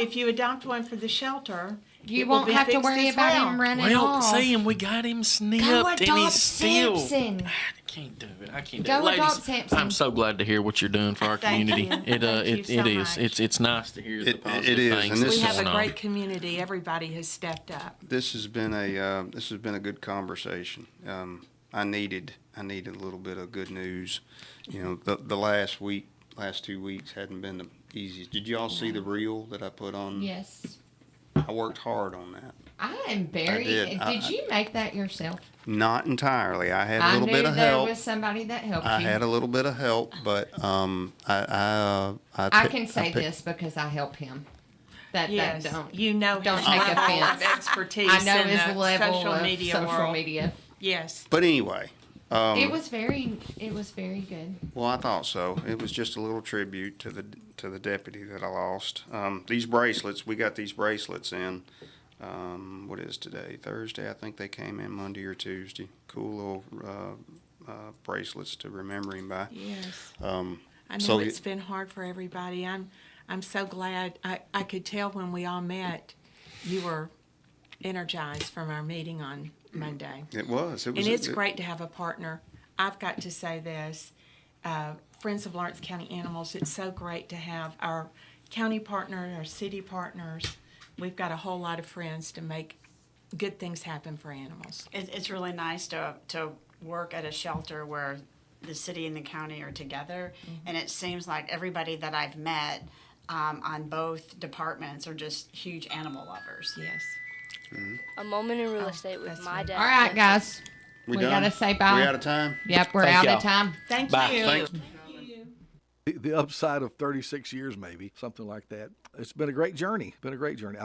Speaker 1: if you adopt one for the shelter,
Speaker 4: You
Speaker 1: it will
Speaker 4: won't
Speaker 1: be
Speaker 4: have to
Speaker 1: fixed
Speaker 4: worry
Speaker 1: as
Speaker 4: about
Speaker 1: well.
Speaker 4: him running
Speaker 6: well,
Speaker 4: off.
Speaker 6: see, and we got him snipped,
Speaker 4: Go
Speaker 6: and
Speaker 4: adopt
Speaker 6: he's still.
Speaker 4: Samson.
Speaker 6: I can't do it. I can't do
Speaker 4: Go
Speaker 6: it. Ladies,
Speaker 4: adopt Samson.
Speaker 6: I'm so glad to hear what you're doing for our
Speaker 1: Thank
Speaker 6: community.
Speaker 1: you.
Speaker 6: It
Speaker 1: Thank you
Speaker 6: it
Speaker 1: so
Speaker 6: is.
Speaker 1: much.
Speaker 6: It's nice to hear the
Speaker 5: It
Speaker 6: positive
Speaker 5: is,
Speaker 6: things
Speaker 5: and this
Speaker 6: that's
Speaker 1: We have
Speaker 6: going
Speaker 1: a
Speaker 6: on.
Speaker 1: great community. Everybody has stepped up.
Speaker 5: This has been a good conversation. I needed a little bit of good news. The last 2 weeks hadn't been the easiest. Did y'all see the reel that I put on?
Speaker 4: Yes.
Speaker 5: I worked hard on that.
Speaker 4: I am very.
Speaker 5: did.
Speaker 4: Did you make that yourself?
Speaker 5: Not entirely. I had a
Speaker 4: I
Speaker 5: little
Speaker 4: knew
Speaker 5: bit of
Speaker 4: there
Speaker 5: help.
Speaker 4: was somebody that helped
Speaker 5: I
Speaker 4: you.
Speaker 5: had a little bit of help, but
Speaker 4: I can say this because I help him.
Speaker 1: Yes,
Speaker 4: That don't.
Speaker 1: you know
Speaker 4: don't
Speaker 1: his
Speaker 4: take
Speaker 1: level
Speaker 4: offense.
Speaker 1: of expertise
Speaker 4: I know
Speaker 1: in
Speaker 4: his
Speaker 1: the
Speaker 4: level
Speaker 1: social
Speaker 4: of
Speaker 1: media
Speaker 4: social
Speaker 1: world.
Speaker 4: media.
Speaker 1: Yes.
Speaker 5: But anyway.
Speaker 4: It was very good.
Speaker 5: Well, I thought so. It was just a little tribute to the deputy that I lost. These bracelets, we got these bracelets in. What is today? Thursday. I think they came in Monday or Tuesday. Cool little bracelets to remember him by.
Speaker 1: Yes.
Speaker 5: I
Speaker 1: I know it's been hard for everybody. I'm so glad. I could tell when we all met, you were energized from our meeting on Monday.
Speaker 5: It was.
Speaker 1: And it's great to have a partner. I've got to say this, Friends of Lawrence County Animals, it's so great to have our county partners, our city partners. We've got a whole lot of friends to make good things happen for animals.
Speaker 3: It's really nice to work at a shelter where the city and the county are together, and it seems like everybody that I've met on both departments are just huge animal lovers.
Speaker 1: Yes.
Speaker 7: A moment in real estate with
Speaker 1: that's
Speaker 7: my
Speaker 1: me.
Speaker 7: dad.
Speaker 4: All right, guys.
Speaker 5: We
Speaker 4: We
Speaker 5: done?
Speaker 4: gotta say bye.
Speaker 5: We out of time?
Speaker 4: Yep, we're
Speaker 6: Thank
Speaker 4: out
Speaker 6: y'all.
Speaker 4: of time.
Speaker 1: Thank
Speaker 6: Bye.
Speaker 1: you.
Speaker 5: Thanks.
Speaker 8: The upside of 36 years, maybe something like that. It's been a great journey.